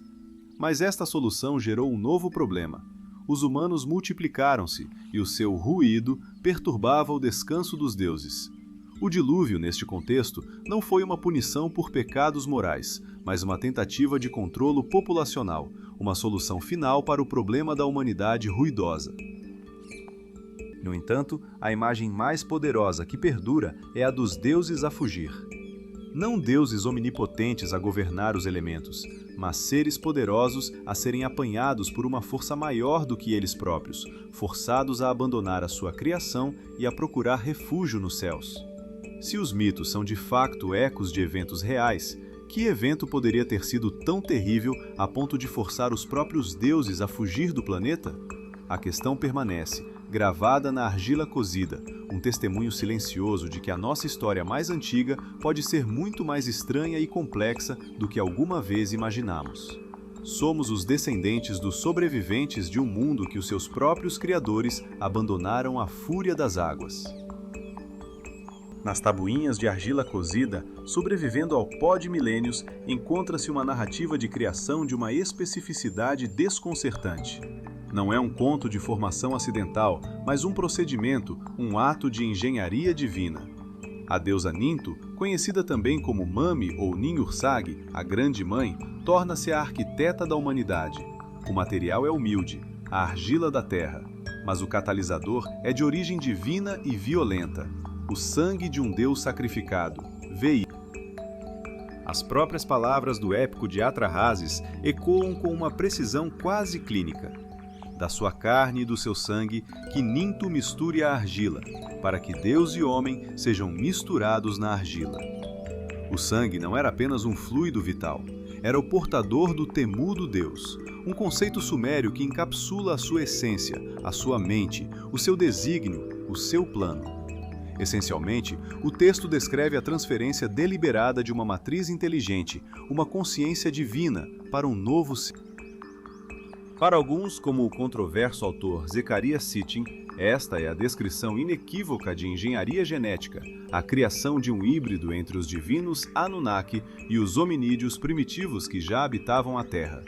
Mas esta solução gerou um novo problema. Os humanos multiplicaram-se e o seu ruído perturbava o descanso dos deuses. O dilúvio, neste contexto, não foi uma punição por pecados morais, mas uma tentativa de controlo populacional, uma solução final para o problema da humanidade ruidosa. No entanto, a imagem mais poderosa que perdura é a dos deuses a fugir. Não deuses omnipotentes a governar os elementos, mas seres poderosos a serem apanhados por uma força maior do que eles próprios, forçados a abandonar a sua criação e a procurar refúgio nos céus. Se os mitos são de facto ecos de eventos reais, que evento poderia ter sido tão terrível a ponto de forçar os próprios deuses a fugir do planeta? A questão permanece, gravada na argila cozida, um testemunho silencioso de que a nossa história mais antiga pode ser muito mais estranha e complexa do que alguma vez imaginamos. Somos os descendentes dos sobreviventes de um mundo que os seus próprios criadores abandonaram à fúria das águas. Nas tabuinhas de argila cozida, sobrevivendo ao pó de milênios, encontra-se uma narrativa de criação de uma especificidade desconcertante. Não é um conto de formação acidental, mas um procedimento, um ato de engenharia divina. A deusa Ninto, conhecida também como Mami ou Ninhursag, a Grande Mãe, torna-se a arquiteta da humanidade. O material é humilde, a argila da terra, mas o catalisador é de origem divina e violenta, o sangue de um deus sacrificado, Vei. As próprias palavras do épico de Atrahasis ecoam com uma precisão quase clínica. Da sua carne e do seu sangue, que Ninto misture a argila, para que Deus e homem sejam misturados na argila. O sangue não era apenas um fluido vital, era o portador do temudo Deus, um conceito sumério que encapsula a sua essência, a sua mente, o seu desígnio, o seu plano. Essencialmente, o texto descreve a transferência deliberada de uma matriz inteligente, uma consciência divina, para um novo ser. Para alguns, como o controverso autor Zecharia Sitchin, esta é a descrição inequívoca de engenharia genética, a criação de um híbrido entre os divinos Anunnaki e os hominídeos primitivos que já habitavam a Terra.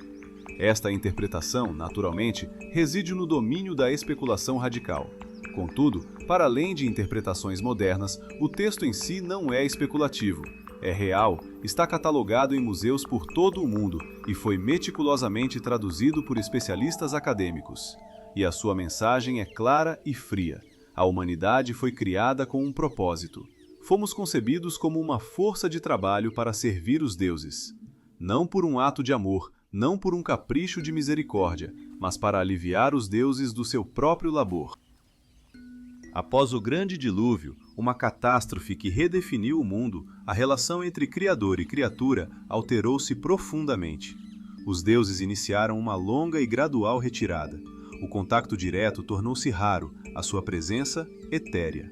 Esta interpretação, naturalmente, reside no domínio da especulação radical. Contudo, para além de interpretações modernas, o texto em si não é especulativo. É real, está catalogado em museus por todo o mundo e foi meticulosamente traduzido por especialistas acadêmicos. E a sua mensagem é clara e fria. A humanidade foi criada com um propósito. Fomos concebidos como uma força de trabalho para servir os deuses. Não por um ato de amor, não por um capricho de misericórdia, mas para aliviar os deuses do seu próprio labor. Após o grande dilúvio, uma catástrofe que redefiniu o mundo, a relação entre Criador e criatura alterou-se profundamente. Os deuses iniciaram uma longa e gradual retirada. O contato direto tornou-se raro, a sua presença etérea.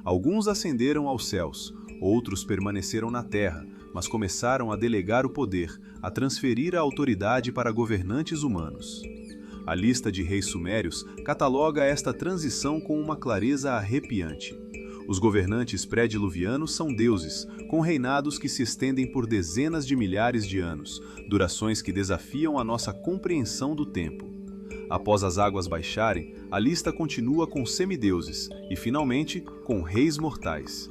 Alguns ascenderam aos céus, outros permaneceram na terra, mas começaram a delegar o poder, a transferir a autoridade para governantes humanos. A lista de reis sumérios cataloga esta transição com uma clareza arrepiante. Os governantes pré-diluvianos são deuses, com reinados que se estendem por dezenas de milhares de anos, durações que desafiam a nossa compreensão do tempo. Após as águas baixarem, a lista continua com semideuses e, finalmente, com reis mortais.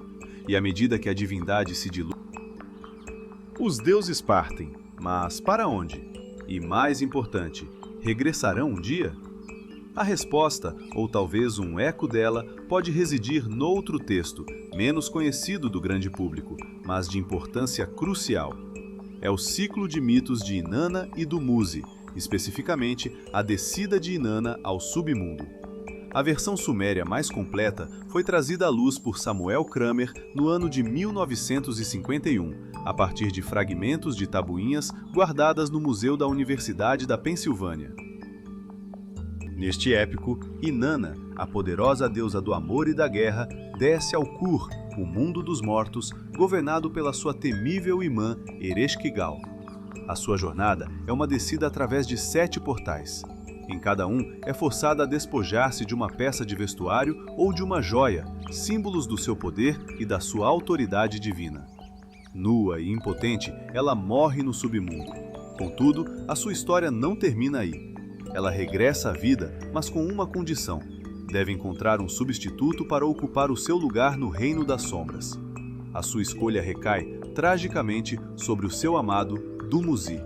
E à medida que a divindade se dilui, os deuses partem, mas para onde? E mais importante, regressarão um dia? A resposta, ou talvez um eco dela, pode residir noutro texto, menos conhecido do grande público, mas de importância crucial. É o ciclo de mitos de Inanna e do Musi, especificamente a descida de Inanna ao submundo. A versão suméria mais completa foi trazida à luz por Samuel Kramer no ano de 1951, a partir de fragmentos de tabuinhas guardadas no Museu da Universidade da Pensilvânia. Neste épico, Inanna, a poderosa deusa do amor e da guerra, desce ao Kur, o mundo dos mortos, governado pela sua temível irmã Ereshkigal. A sua jornada é uma descida através de 7 portais. Em cada um, é forçada a despojar-se de uma peça de vestuário ou de uma joia, símbolos do seu poder e da sua autoridade divina. Nua e impotente, ela morre no submundo. Contudo, a sua história não termina aí. Ela regressa à vida, mas com uma condição: deve encontrar um substituto para ocupar o seu lugar no reino das sombras. A sua escolha recai, tragicamente, sobre o seu amado Dumuzi.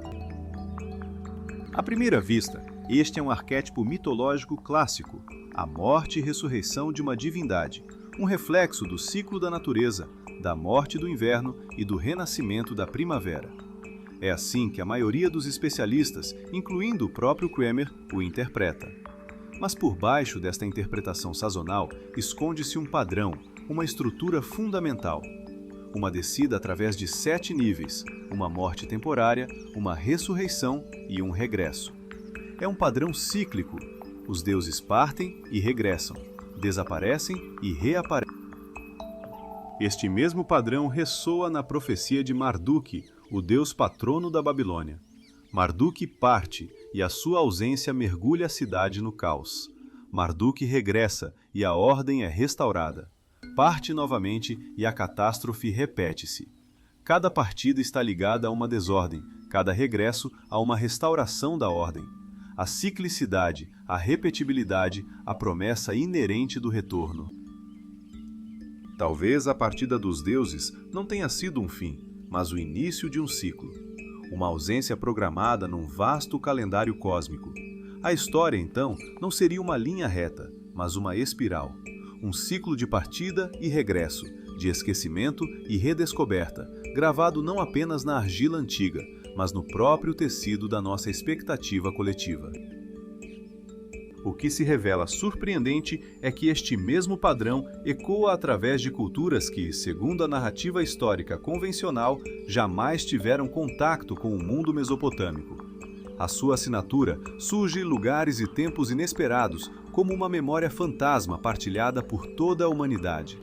À primeira vista, este é um arquétipo mitológico clássico, a morte e ressurreição de uma divindade, um reflexo do ciclo da natureza, da morte do inverno e do renascimento da primavera. É assim que a maioria dos especialistas, incluindo o próprio Kramer, o interpreta. Mas por baixo desta interpretação sazonal esconde-se um padrão, uma estrutura fundamental. Uma descida através de 7 níveis, uma morte temporária, uma ressurreição e um regresso. É um padrão cíclico. Os deuses partem e regressam, desaparecem e reaparecem. Este mesmo padrão ressoa na profecia de Marduk, o deus patrono da Babilônia. Marduk parte e a sua ausência mergulha a cidade no caos. Marduk regressa e a ordem é restaurada. Parte novamente e a catástrofe repete-se. Cada partida está ligada a uma desordem, cada regresso a uma restauração da ordem. A ciclicidade, a repetibilidade, a promessa inerente do retorno. Talvez a partida dos deuses não tenha sido um fim, mas o início de um ciclo. Uma ausência programada num vasto calendário cósmico. A história, então, não seria uma linha reta, mas uma espiral. Um ciclo de partida e regresso, de esquecimento e redescoberta, gravado não apenas na argila antiga, mas no próprio tecido da nossa expectativa coletiva. O que se revela surpreendente é que este mesmo padrão ecoa através de culturas que, segundo a narrativa histórica convencional, jamais tiveram contato com o mundo mesopotâmico. A sua assinatura surge em lugares e tempos inesperados, como uma memória fantasma partilhada por toda a humanidade.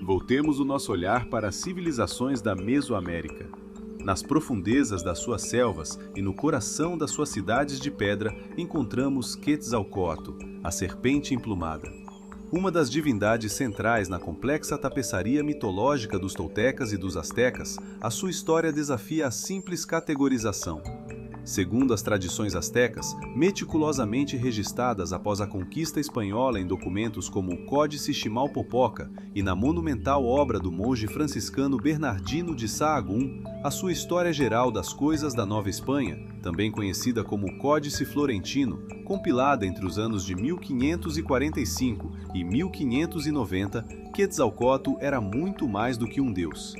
Voltemos o nosso olhar para as civilizações da Mesoamérica. Nas profundezas das suas selvas e no coração das suas cidades de pedra, encontramos Quetzalcóatl, a serpente emplumada. Uma das divindades centrais na complexa tapeçaria mitológica dos toltecas e dos astecas, a sua história desafia a simples categorização. Segundo as tradições astecas, meticulosamente registradas após a conquista espanhola em documentos como o Códice Chimalpopoca e na monumental obra do monge franciscano Bernardino de Sahagún, a sua história geral das coisas da Nova Espanha, também conhecida como Códice Florentino, compilada entre os anos de 1545 e 1590, Quetzalcóatl era muito mais do que um deus.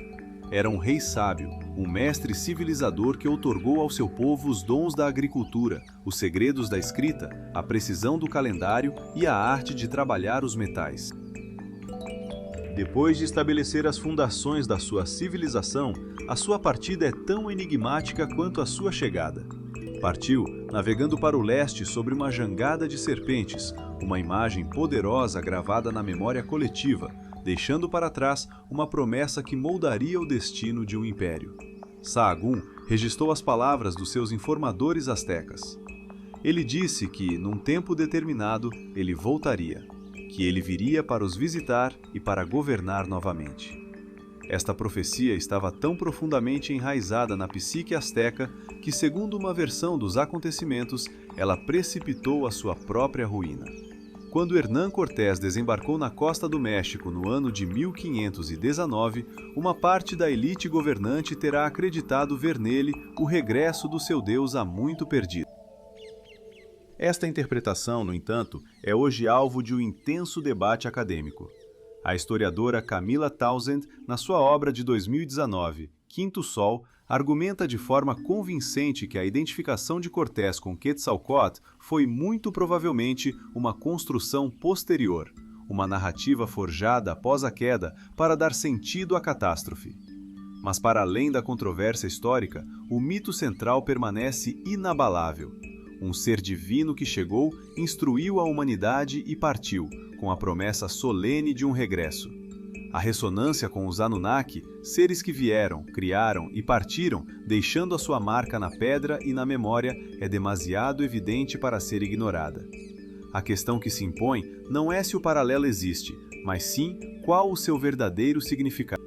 Era um rei sábio, um mestre civilizador que outorgou ao seu povo os dons da agricultura, os segredos da escrita, a precisão do calendário e a arte de trabalhar os metais. Depois de estabelecer as fundações da sua civilização, a sua partida é tão enigmática quanto a sua chegada. Partiu, navegando para o leste sobre uma jangada de serpentes, uma imagem poderosa gravada na memória coletiva, deixando para trás uma promessa que moldaria o destino de um império. Sahagún registrou as palavras dos seus informadores astecas. Ele disse que, num tempo determinado, ele voltaria, que ele viria para os visitar e para governar novamente. Esta profecia estava tão profundamente enraizada na psique asteca que, segundo uma versão dos acontecimentos, ela precipitou a sua própria ruína. Quando Hernán Cortés desembarcou na costa do México no ano de 1519, uma parte da elite governante terá acreditado ver nele o regresso do seu Deus há muito perdido. Esta interpretação, no entanto, é hoje alvo de um intenso debate acadêmico. A historiadora Camila Townsend, na sua obra de 2019, Quinto Sol, argumenta de forma convincente que a identificação de Cortés com Quetzalcóatl foi muito provavelmente uma construção posterior, uma narrativa forjada após a queda para dar sentido à catástrofe. Mas para além da controvérsia histórica, o mito central permanece inabalável. Um ser divino que chegou, instruiu a humanidade e partiu, com a promessa solene de um regresso. A ressonância com os Anunnaki, seres que vieram, criaram e partiram, deixando a sua marca na pedra e na memória, é demasiado evidente para ser ignorada. A questão que se impõe não é se o paralelo existe, mas sim qual o seu verdadeiro significado.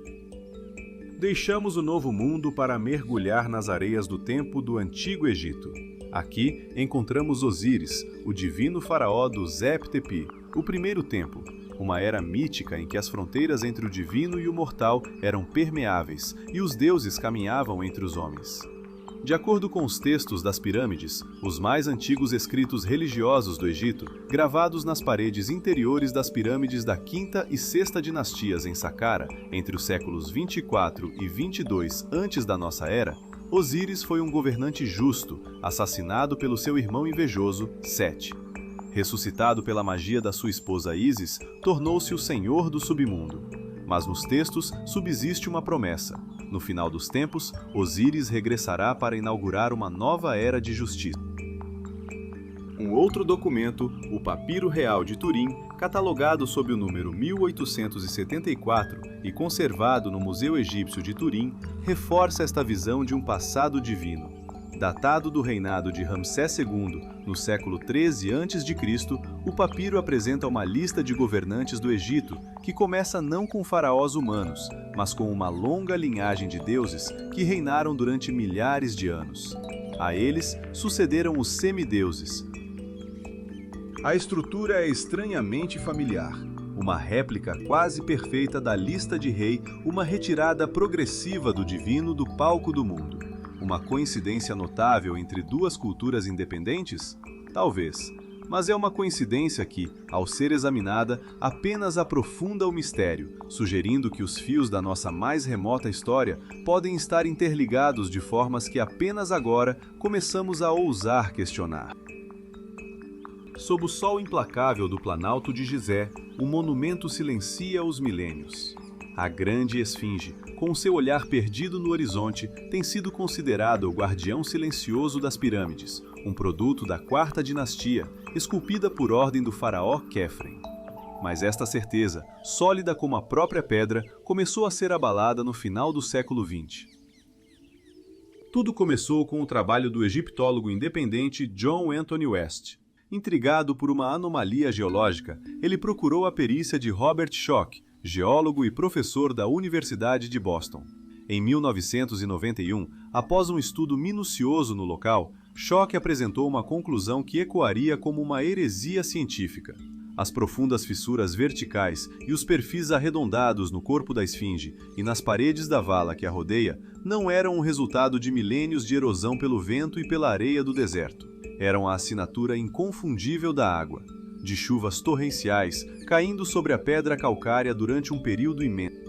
Deixamos o Novo Mundo para mergulhar nas areias do tempo do Antigo Egito. Aqui encontramos Osíris, o divino faraó do Zep-Tepi, o primeiro templo, uma era mítica em que as fronteiras entre o divino e o mortal eram permeáveis e os deuses caminhavam entre os homens. De acordo com os textos das pirâmides, os mais antigos escritos religiosos do Egito, gravados nas paredes interiores das pirâmides da Quinta e Sexta dinastias em Saqqara, entre os séculos 24 e 22 antes da nossa era, Osíris foi um governante justo, assassinado pelo seu irmão invejoso, Sete. Ressuscitado pela magia da sua esposa Ísis, tornou-se o senhor do submundo. Mas nos textos subsiste uma promessa. No final dos tempos, Osíris regressará para inaugurar uma nova era de justiça. Um outro documento, o Papiro Real de Turim, catalogado sob o número 1874 e conservado no Museu Egípcio de Turim, reforça esta visão de um passado divino. Datado do reinado de Ramsés II, no século 13 a.C., o papiro apresenta uma lista de governantes do Egito, que começa não com faraós humanos, mas com uma longa linhagem de deuses que reinaram durante milhares de anos. A eles sucederam os semideuses. A estrutura é estranhamente familiar. Uma réplica quase perfeita da lista de rei, uma retirada progressiva do divino do palco do mundo. Uma coincidência notável entre duas culturas independentes? Talvez. Mas é uma coincidência que, ao ser examinada, apenas aprofunda o mistério, sugerindo que os fios da nossa mais remota história podem estar interligados de formas que apenas agora começamos a ousar questionar. Sob o sol implacável do Planalto de Gizé, o monumento silencia os milênios. A grande esfinge, com seu olhar perdido no horizonte, tem sido considerado o guardião silencioso das pirâmides, um produto da quarta dinastia, esculpida por ordem do faraó Quefren. Mas esta certeza, sólida como a própria pedra, começou a ser abalada no final do século XX. Tudo começou com o trabalho do egiptólogo independente John Anthony West. Intrigado por uma anomalia geológica, ele procurou a perícia de Robert Schoch, geólogo e professor da Universidade de Boston. Em 1991, após um estudo minucioso no local, Schoch apresentou uma conclusão que ecoaria como uma heresia científica. As profundas fissuras verticais e os perfis arredondados no corpo da esfinge e nas paredes da vala que a rodeia não eram o resultado de milênios de erosão pelo vento e pela areia do deserto. Eram a assinatura inconfundível da água, de chuvas torrenciais caindo sobre a pedra calcária durante um período imenso.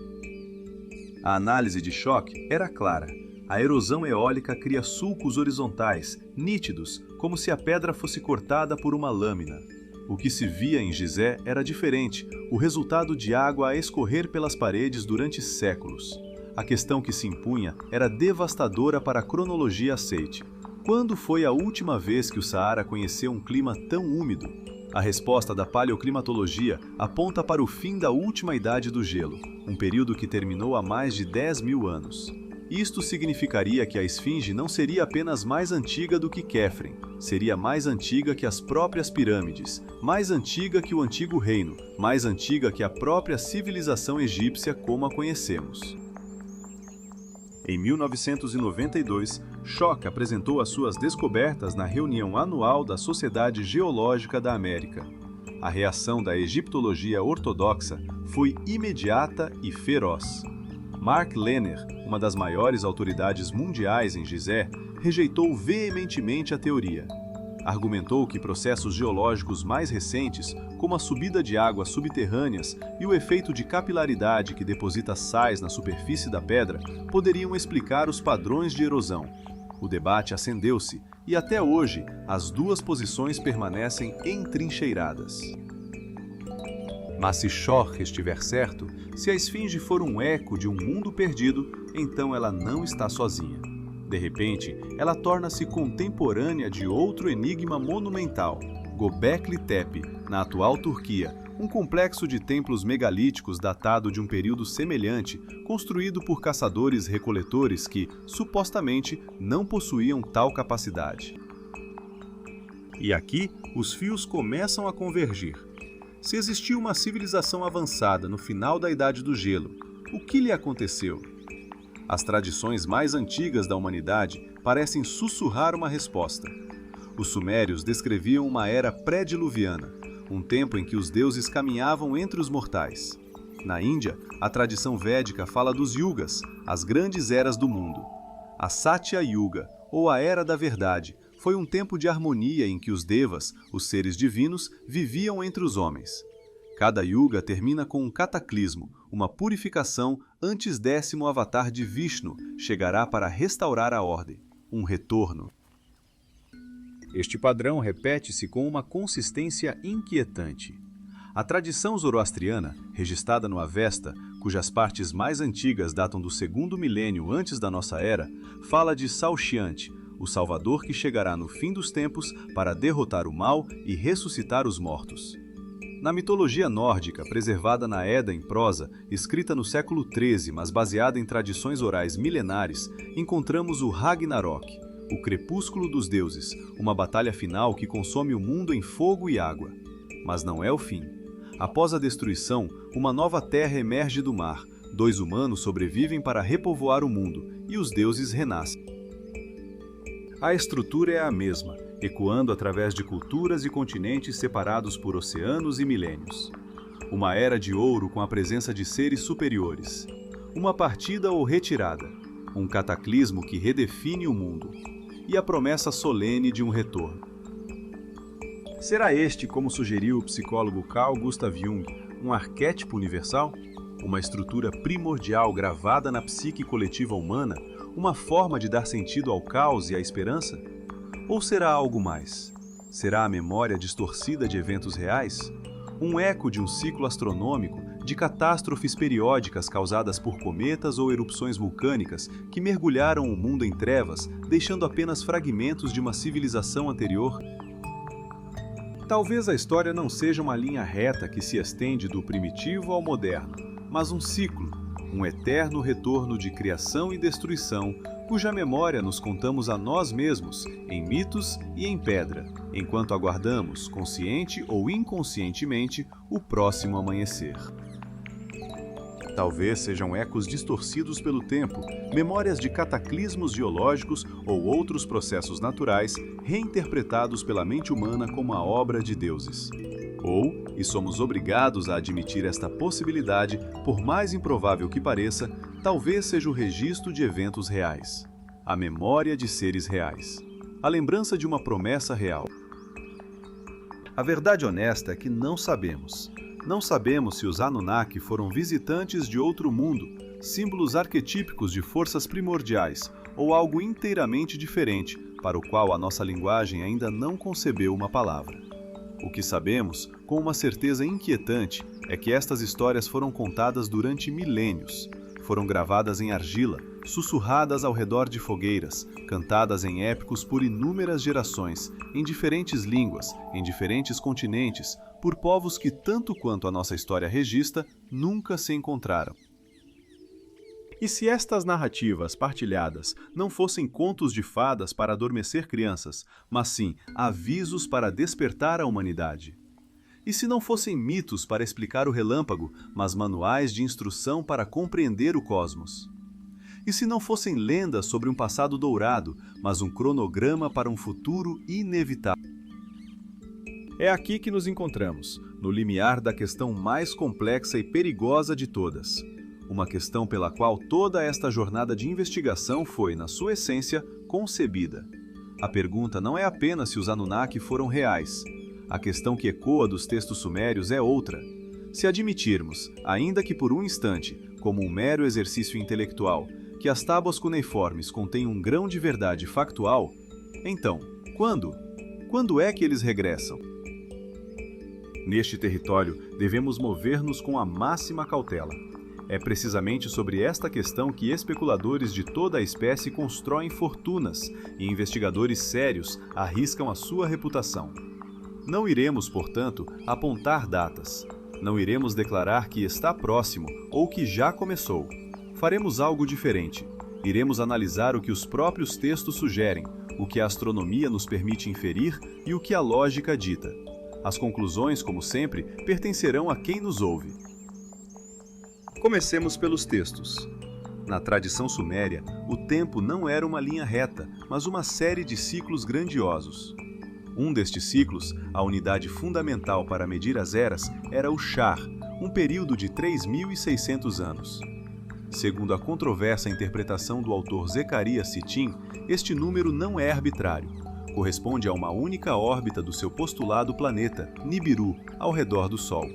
A análise de Schoch era clara. A erosão eólica cria sulcos horizontais, nítidos, como se a pedra fosse cortada por uma lâmina. O que se via em Gizé era diferente, o resultado de água a escorrer pelas paredes durante séculos. A questão que se impunha era devastadora para a cronologia aceite. Quando foi a última vez que o Saara conheceu um clima tão úmido? A resposta da paleoclimatologia aponta para o fim da última idade do gelo, um período que terminou há mais de 10.000 anos. Isto significaria que a esfinge não seria apenas mais antiga do que Quefren, seria mais antiga que as próprias pirâmides, mais antiga que o antigo reino, mais antiga que a própria civilização egípcia como a conhecemos. Em 1992, Schoch apresentou as suas descobertas na reunião anual da Sociedade Geológica da América. A reação da egiptologia ortodoxa foi imediata e feroz. Mark Lehner, uma das maiores autoridades mundiais em Gizé, rejeitou veementemente a teoria. Argumentou que processos geológicos mais recentes, como a subida de águas subterrâneas e o efeito de capilaridade que deposita sais na superfície da pedra, poderiam explicar os padrões de erosão. O debate acendeu-se e até hoje as duas posições permanecem entrincheiradas. Mas se Schoch estiver certo, se a esfinge for um eco de um mundo perdido, então ela não está sozinha. De repente, ela torna-se contemporânea de outro enigma monumental, Göbekli Tepe, na atual Turquia, um complexo de templos megalíticos datado de um período semelhante, construído por caçadores-recoletores que, supostamente, não possuíam tal capacidade. E aqui, os fios começam a convergir. Se existiu uma civilização avançada no final da Idade do Gelo, o que lhe aconteceu? As tradições mais antigas da humanidade parecem sussurrar uma resposta. Os sumérios descreviam uma era pré-diluviana, um tempo em que os deuses caminhavam entre os mortais. Na Índia, a tradição védica fala dos yugas, as grandes eras do mundo. A Satya Yuga, ou a Era da Verdade, foi um tempo de harmonia em que os devas, os seres divinos, viviam entre os homens. Cada yuga termina com um cataclismo, uma purificação antes décimo avatar de Vishnu chegará para restaurar a ordem, um retorno. Este padrão repete-se com uma consistência inquietante. A tradição zoroastriana, registrada no Avesta, cujas partes mais antigas datam do segundo milênio antes da nossa era, fala de Saoshyant, o Salvador que chegará no fim dos tempos para derrotar o mal e ressuscitar os mortos. Na mitologia nórdica, preservada na Edda em prosa, escrita no século XIII, mas baseada em tradições orais milenares, encontramos o Ragnarok, o crepúsculo dos deuses, uma batalha final que consome o mundo em fogo e água. Mas não é o fim. Após a destruição, uma nova terra emerge do mar, 2 humanos sobrevivem para repovoar o mundo, e os deuses renascem. A estrutura é a mesma, ecoando através de culturas e continentes separados por oceanos e milênios. Uma era de ouro com a presença de seres superiores. Uma partida ou retirada. Um cataclismo que redefine o mundo. E a promessa solene de um retorno. Será este, como sugeriu o psicólogo Carl Gustav Jung, um arquétipo universal? Uma estrutura primordial gravada na psique coletiva humana? Uma forma de dar sentido ao caos e à esperança? Ou será algo mais? Será a memória distorcida de eventos reais? Um eco de um ciclo astronômico, de catástrofes periódicas causadas por cometas ou erupções vulcânicas que mergulharam o mundo em trevas, deixando apenas fragmentos de uma civilização anterior? Talvez a história não seja uma linha reta que se estende do primitivo ao moderno, mas um ciclo, um eterno retorno de criação e destruição, cuja memória nos contamos a nós mesmos, em mitos e em pedra, enquanto aguardamos, consciente ou inconscientemente, o próximo amanhecer. Talvez sejam ecos distorcidos pelo tempo, memórias de cataclismos geológicos ou outros processos naturais reinterpretados pela mente humana como a obra de deuses. Ou, e somos obrigados a admitir esta possibilidade, por mais improvável que pareça, talvez seja o registro de eventos reais. A memória de seres reais. A lembrança de uma promessa real. A verdade honesta é que não sabemos. Não sabemos se os Anunnaki foram visitantes de outro mundo, símbolos arquetípicos de forças primordiais, ou algo inteiramente diferente, para o qual a nossa linguagem ainda não concebeu uma palavra. O que sabemos, com uma certeza inquietante, é que estas histórias foram contadas durante milênios. Foram gravadas em argila, sussurradas ao redor de fogueiras, cantadas em épicos por inúmeras gerações, em diferentes línguas, em diferentes continentes, por povos que, tanto quanto a nossa história registra, nunca se encontraram. E se estas narrativas partilhadas não fossem contos de fadas para adormecer crianças, mas sim avisos para despertar a humanidade? E se não fossem mitos para explicar o relâmpago, mas manuais de instrução para compreender o cosmos? E se não fossem lendas sobre um passado dourado, mas um cronograma para um futuro inevitável? É aqui que nos encontramos, no limiar da questão mais complexa e perigosa de todas. Uma questão pela qual toda esta jornada de investigação foi, na sua essência, concebida. A pergunta não é apenas se os Anunnaki foram reais. A questão que ecoa dos textos sumérios é outra. Se admitirmos, ainda que por um instante, como um mero exercício intelectual, que as tábuas cuneiformes contêm um grão de verdade factual, então, quando? Quando é que eles regressam? Neste território, devemos mover-nos com a máxima cautela. É precisamente sobre esta questão que especuladores de toda a espécie constroem fortunas e investigadores sérios arriscam a sua reputação. Não iremos, portanto, apontar datas. Não iremos declarar que está próximo ou que já começou. Faremos algo diferente. Iremos analisar o que os próprios textos sugerem, o que a astronomia nos permite inferir e o que a lógica dita. As conclusões, como sempre, pertencerão a quem nos ouve. Comecemos pelos textos. Na tradição suméria, o tempo não era uma linha reta, mas uma série de ciclos grandiosos. Um destes ciclos, a unidade fundamental para medir as eras, era o Shar, um período de 3.600 anos. Segundo a controversa interpretação do autor Zecharia Sitchin, este número não é arbitrário. Corresponde a uma única órbita do seu postulado planeta, Nibiru, ao redor do Sol.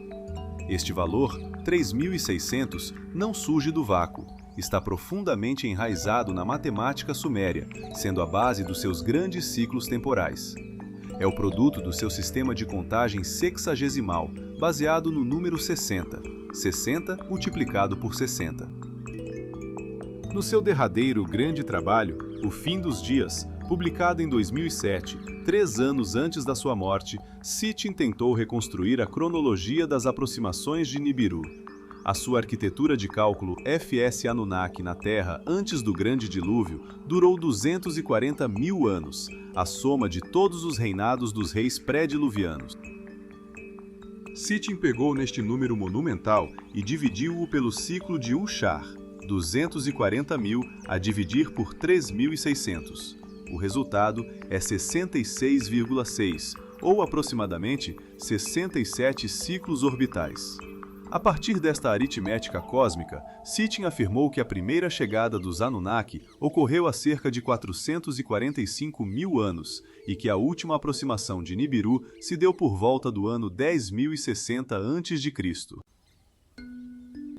Este valor, 3.600, não surge do vácuo. Está profundamente enraizado na matemática suméria, sendo a base dos seus grandes ciclos temporais. É o produto do seu sistema de contagem sexagesimal, baseado no número 60, 60 multiplicado por 60. No seu derradeiro grande trabalho, O Fim dos Dias, publicado em 2007, 3 anos antes da sua morte, Sitchin tentou reconstruir a cronologia das aproximações de Nibiru. A sua arquitetura de cálculo FS Anunnaki na Terra antes do Grande Dilúvio durou 240 mil anos, a soma de todos os reinados dos reis pré-diluvianos. Sitchin pegou neste número monumental e dividiu-o pelo ciclo de Ushar, 240 mil a dividir por 3.600. O resultado é 66,6, ou aproximadamente 67 ciclos orbitais. A partir desta aritmética cósmica, Sitchin afirmou que a primeira chegada dos Anunnaki ocorreu há cerca de 445 mil anos e que a última aproximação de Nibiru se deu por volta do ano 10.060 a.C.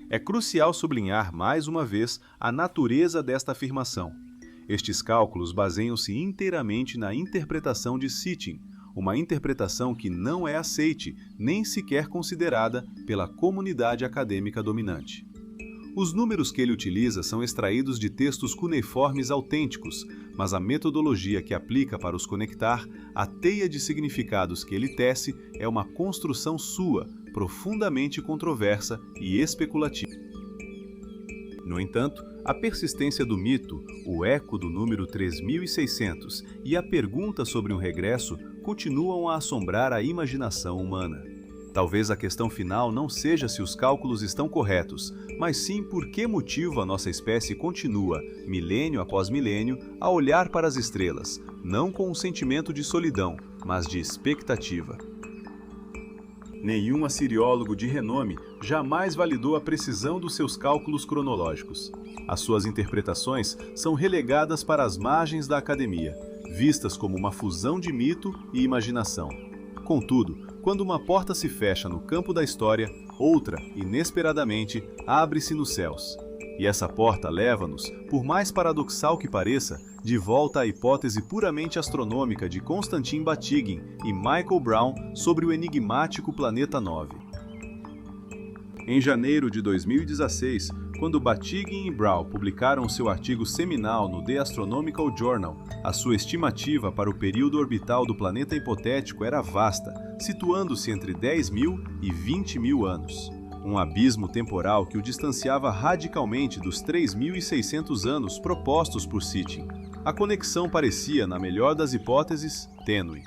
É crucial sublinhar mais uma vez a natureza desta afirmação. Estes cálculos baseiam-se inteiramente na interpretação de Sitchin, uma interpretação que não é aceite, nem sequer considerada pela comunidade acadêmica dominante. Os números que ele utiliza são extraídos de textos cuneiformes autênticos, mas a metodologia que aplica para os conectar, a teia de significados que ele tece, é uma construção sua, profundamente controversa e especulativa. No entanto, a persistência do mito, o eco do número 3.600 e a pergunta sobre um regresso continuam a assombrar a imaginação humana. Talvez a questão final não seja se os cálculos estão corretos, mas sim por que motivo a nossa espécie continua, milênio após milênio, a olhar para as estrelas, não com um sentimento de solidão, mas de expectativa. Nenhum assiriólogo de renome jamais validou a precisão dos seus cálculos cronológicos. As suas interpretações são relegadas para as margens da academia, vistas como uma fusão de mito e imaginação. Contudo, quando uma porta se fecha no campo da história, outra, inesperadamente, abre-se nos céus. E essa porta leva-nos, por mais paradoxal que pareça, de volta à hipótese puramente astronômica de Konstantin Batygin e Michael Brown sobre o enigmático Planeta 9. Em janeiro de 2016, quando Batygin e Brown publicaram seu artigo seminal no The Astronomical Journal, a sua estimativa para o período orbital do planeta hipotético era vasta, situando-se entre 10 mil e 20 mil anos. Um abismo temporal que o distanciava radicalmente dos 3.600 anos propostos por Sitchin. A conexão parecia, na melhor das hipóteses, tênue.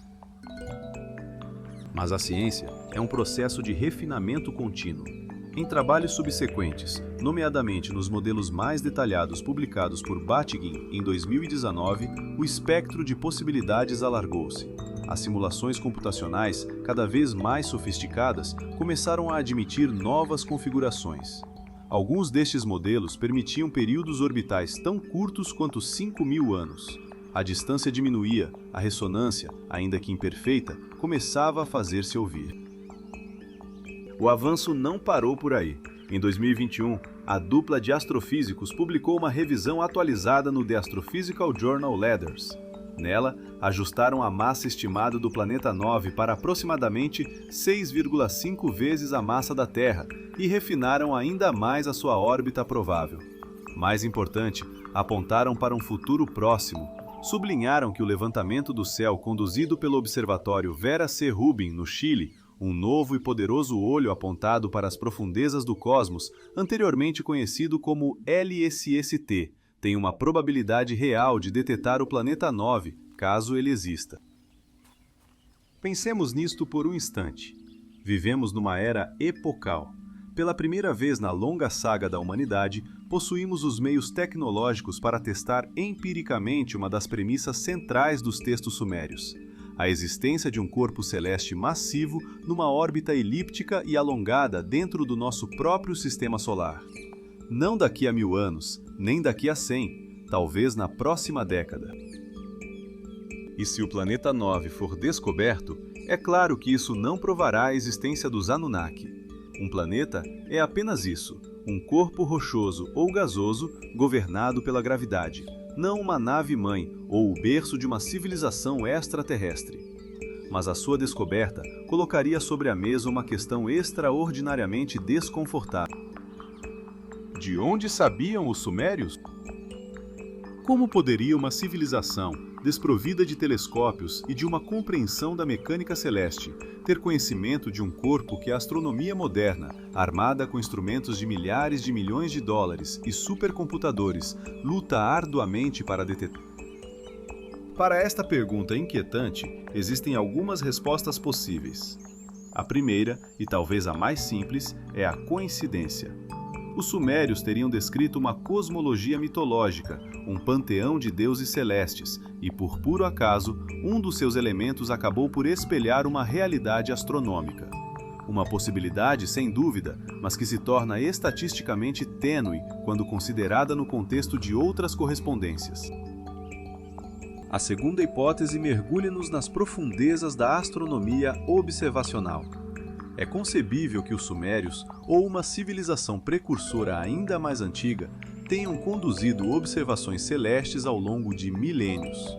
Mas a ciência é um processo de refinamento contínuo. Em trabalhos subsequentes, nomeadamente nos modelos mais detalhados publicados por Batygin em 2019, o espectro de possibilidades alargou-se. As simulações computacionais, cada vez mais sofisticadas, começaram a admitir novas configurações. Alguns destes modelos permitiam períodos orbitais tão curtos quanto 5.000 anos. A distância diminuía, a ressonância, ainda que imperfeita, começava a fazer-se ouvir. O avanço não parou por aí. Em 2021, a dupla de astrofísicos publicou uma revisão atualizada no The Astrophysical Journal Letters. Nela, ajustaram a massa estimada do planeta 9 para aproximadamente 6,5 vezes a massa da Terra e refinaram ainda mais a sua órbita provável. Mais importante, apontaram para um futuro próximo. Sublinharam que o levantamento do céu conduzido pelo Observatório Vera C. Rubin, no Chile, um novo e poderoso olho apontado para as profundezas do cosmos, anteriormente conhecido como LSST, tem uma probabilidade real de detectar o planeta 9, caso ele exista. Pensemos nisto por um instante. Vivemos numa era epocal. Pela primeira vez na longa saga da humanidade, possuímos os meios tecnológicos para testar empiricamente uma das premissas centrais dos textos sumérios: a existência de um corpo celeste massivo numa órbita elíptica e alongada dentro do nosso próprio sistema solar. Não daqui a 1000 anos, nem daqui a 100, talvez na próxima década. E se o planeta 9 for descoberto, é claro que isso não provará a existência dos Anunnaki. Um planeta é apenas isso, um corpo rochoso ou gasoso governado pela gravidade, não uma nave-mãe ou o berço de uma civilização extraterrestre. Mas a sua descoberta colocaria sobre a mesa uma questão extraordinariamente desconfortável. De onde sabiam os sumérios? Como poderia uma civilização, desprovida de telescópios e de uma compreensão da mecânica celeste, ter conhecimento de um corpo que a astronomia moderna, armada com instrumentos de milhares de milhões de dólares e supercomputadores, luta arduamente para detectar. Para esta pergunta inquietante, existem algumas respostas possíveis. A primeira, e talvez a mais simples, é a coincidência. Os sumérios teriam descrito uma cosmologia mitológica, um panteão de deuses celestes, e por puro acaso, um dos seus elementos acabou por espelhar uma realidade astronômica. Uma possibilidade, sem dúvida, mas que se torna estatisticamente tênue quando considerada no contexto de outras correspondências. A segunda hipótese mergulha-nos nas profundezas da astronomia observacional. É concebível que os sumérios, ou uma civilização precursora ainda mais antiga, tenham conduzido observações celestes ao longo de milênios.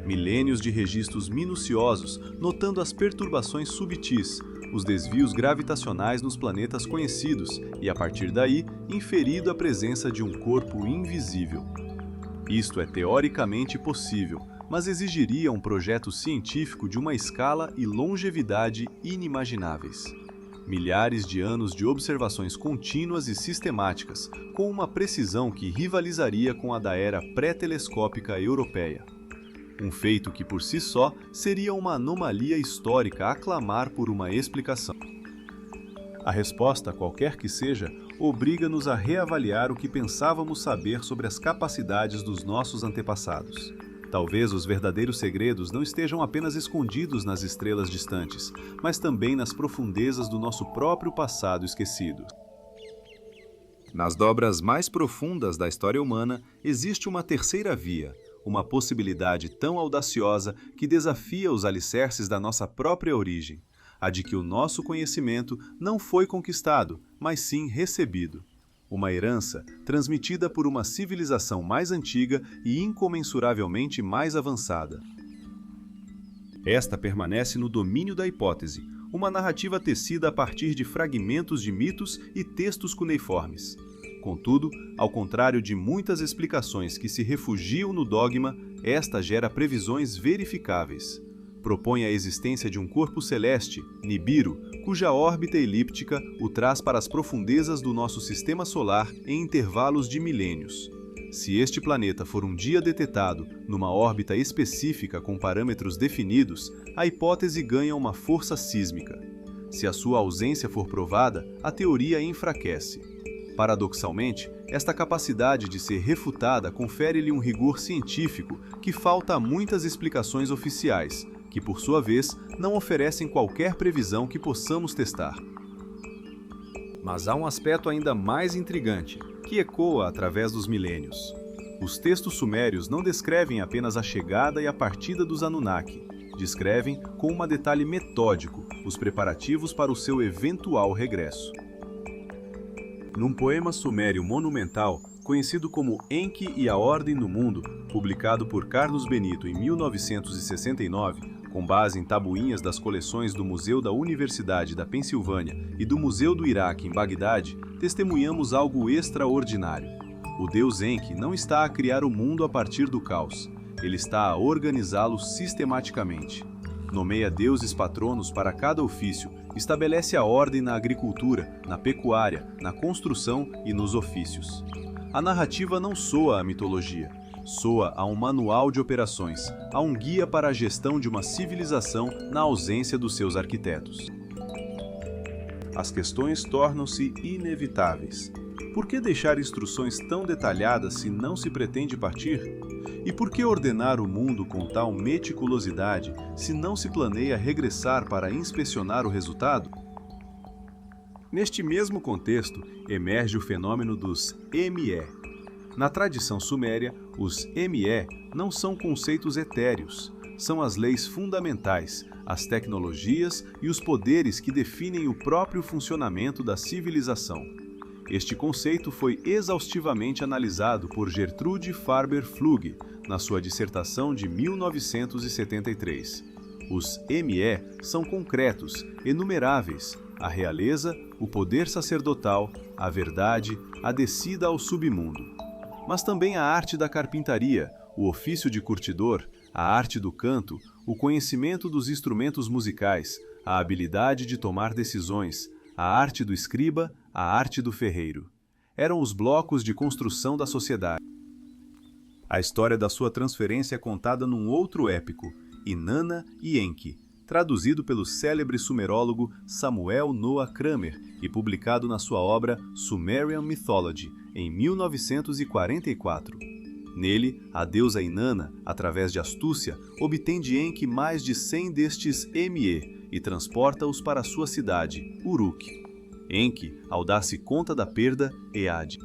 Milênios de registros minuciosos, notando as perturbações subtis, os desvios gravitacionais nos planetas conhecidos e, a partir daí, inferido a presença de um corpo invisível. Isto é teoricamente possível, mas exigiria um projeto científico de uma escala e longevidade inimagináveis. Milhares de anos de observações contínuas e sistemáticas, com uma precisão que rivalizaria com a da era pré-telescópica europeia. Um feito que por si só seria uma anomalia histórica a clamar por uma explicação. A resposta, qualquer que seja, obriga-nos a reavaliar o que pensávamos saber sobre as capacidades dos nossos antepassados. Talvez os verdadeiros segredos não estejam apenas escondidos nas estrelas distantes, mas também nas profundezas do nosso próprio passado esquecido. Nas dobras mais profundas da história humana, existe uma terceira via, uma possibilidade tão audaciosa que desafia os alicerces da nossa própria origem, a de que o nosso conhecimento não foi conquistado, mas sim recebido. Uma herança transmitida por uma civilização mais antiga e incomensuravelmente mais avançada. Esta permanece no domínio da hipótese, uma narrativa tecida a partir de fragmentos de mitos e textos cuneiformes. Contudo, ao contrário de muitas explicações que se refugiam no dogma, esta gera previsões verificáveis. Propõe a existência de um corpo celeste, Nibiru, cuja órbita elíptica o traz para as profundezas do nosso sistema solar em intervalos de milênios. Se este planeta for um dia detectado numa órbita específica com parâmetros definidos, a hipótese ganha uma força sísmica. Se a sua ausência for provada, a teoria enfraquece. Paradoxalmente, esta capacidade de ser refutada confere-lhe um rigor científico que falta a muitas explicações oficiais, que, por sua vez, não oferecem qualquer previsão que possamos testar. Mas há um aspecto ainda mais intrigante, que ecoa através dos milênios. Os textos sumérios não descrevem apenas a chegada e a partida dos Anunnaki, descrevem, com um detalhe metódico, os preparativos para o seu eventual regresso. Num poema sumério monumental, conhecido como Enki e a Ordem do Mundo, publicado por Carlos Benito em 1969, com base em tabuinhas das coleções do Museu da Universidade da Pensilvânia e do Museu do Iraque em Bagdade, testemunhamos algo extraordinário. O deus Enki não está a criar o mundo a partir do caos, ele está a organizá-lo sistematicamente. Nomeia deuses patronos para cada ofício, estabelece a ordem na agricultura, na pecuária, na construção e nos ofícios. A narrativa não soa a mitologia, soa a um manual de operações, a um guia para a gestão de uma civilização na ausência dos seus arquitetos. As questões tornam-se inevitáveis. Por que deixar instruções tão detalhadas se não se pretende partir? E por que ordenar o mundo com tal meticulosidade se não se planeia regressar para inspecionar o resultado? Neste mesmo contexto, emerge o fenômeno dos ME. Na tradição suméria, os ME não são conceitos etéreos, são as leis fundamentais, as tecnologias e os poderes que definem o próprio funcionamento da civilização. Este conceito foi exaustivamente analisado por Gertrude Farber Flug na sua dissertação de 1973. Os ME são concretos, enumeráveis: a realeza, o poder sacerdotal, a verdade, a descida ao submundo. Mas também a arte da carpintaria, o ofício de curtidor, a arte do canto, o conhecimento dos instrumentos musicais, a habilidade de tomar decisões, a arte do escriba, a arte do ferreiro. Eram os blocos de construção da sociedade. A história da sua transferência é contada num outro épico, Inanna e Enki, traduzido pelo célebre sumerólogo Samuel Noah Kramer e publicado na sua obra Sumerian Mythology, em 1944. Nele, a deusa Inanna, através de astúcia, obtém de Enki mais de 100 destes ME e transporta-os para sua cidade, Uruk. Enki, ao dar-se conta da perda, EAD.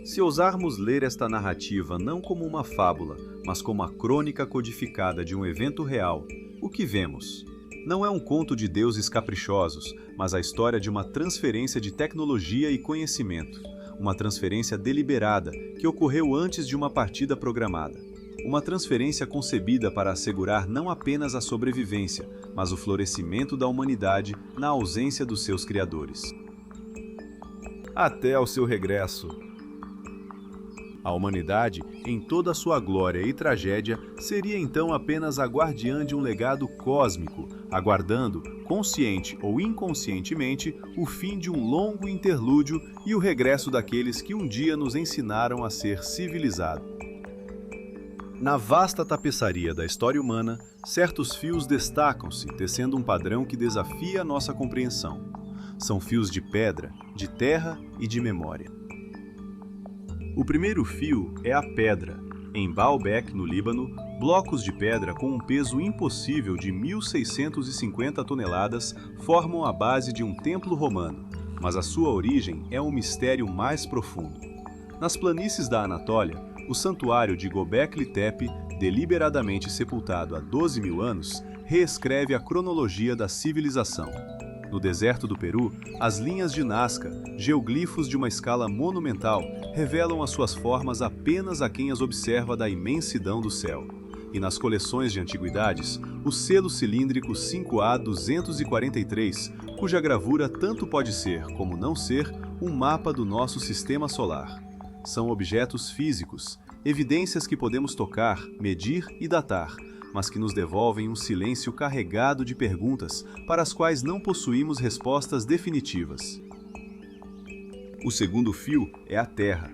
Se ousarmos ler esta narrativa não como uma fábula, mas como a crônica codificada de um evento real, o que vemos? Não é um conto de deuses caprichosos, mas a história de uma transferência de tecnologia e conhecimento. Uma transferência deliberada que ocorreu antes de uma partida programada. Uma transferência concebida para assegurar não apenas a sobrevivência, mas o florescimento da humanidade na ausência dos seus criadores. Até ao seu regresso. A humanidade, em toda a sua glória e tragédia, seria então apenas a guardiã de um legado cósmico, aguardando, consciente ou inconscientemente, o fim de um longo interlúdio e o regresso daqueles que um dia nos ensinaram a ser civilizados. Na vasta tapeçaria da história humana, certos fios destacam-se, tecendo um padrão que desafia a nossa compreensão. São fios de pedra, de terra e de memória. O primeiro fio é a pedra. Em Baalbek, no Líbano, blocos de pedra com um peso impossível de 1.650 toneladas formam a base de um templo romano, mas a sua origem é um mistério mais profundo. Nas planícies da Anatólia, o santuário de Göbekli Tepe, deliberadamente sepultado há 12.000 anos, reescreve a cronologia da civilização. No deserto do Peru, as linhas de Nazca, geoglifos de uma escala monumental, revelam as suas formas apenas a quem as observa da imensidão do céu. E nas coleções de antiguidades, o selo cilíndrico 5A243, cuja gravura tanto pode ser, como não ser, um mapa do nosso sistema solar. São objetos físicos, evidências que podemos tocar, medir e datar, mas que nos devolvem um silêncio carregado de perguntas para as quais não possuímos respostas definitivas. O segundo fio é a Terra.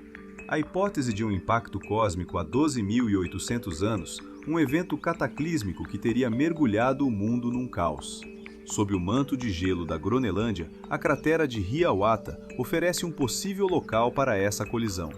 A hipótese de um impacto cósmico há 12.800 anos, um evento cataclísmico que teria mergulhado o mundo num caos. Sob o manto de gelo da Groenlândia, a cratera de Hiawatha oferece um possível local para essa colisão.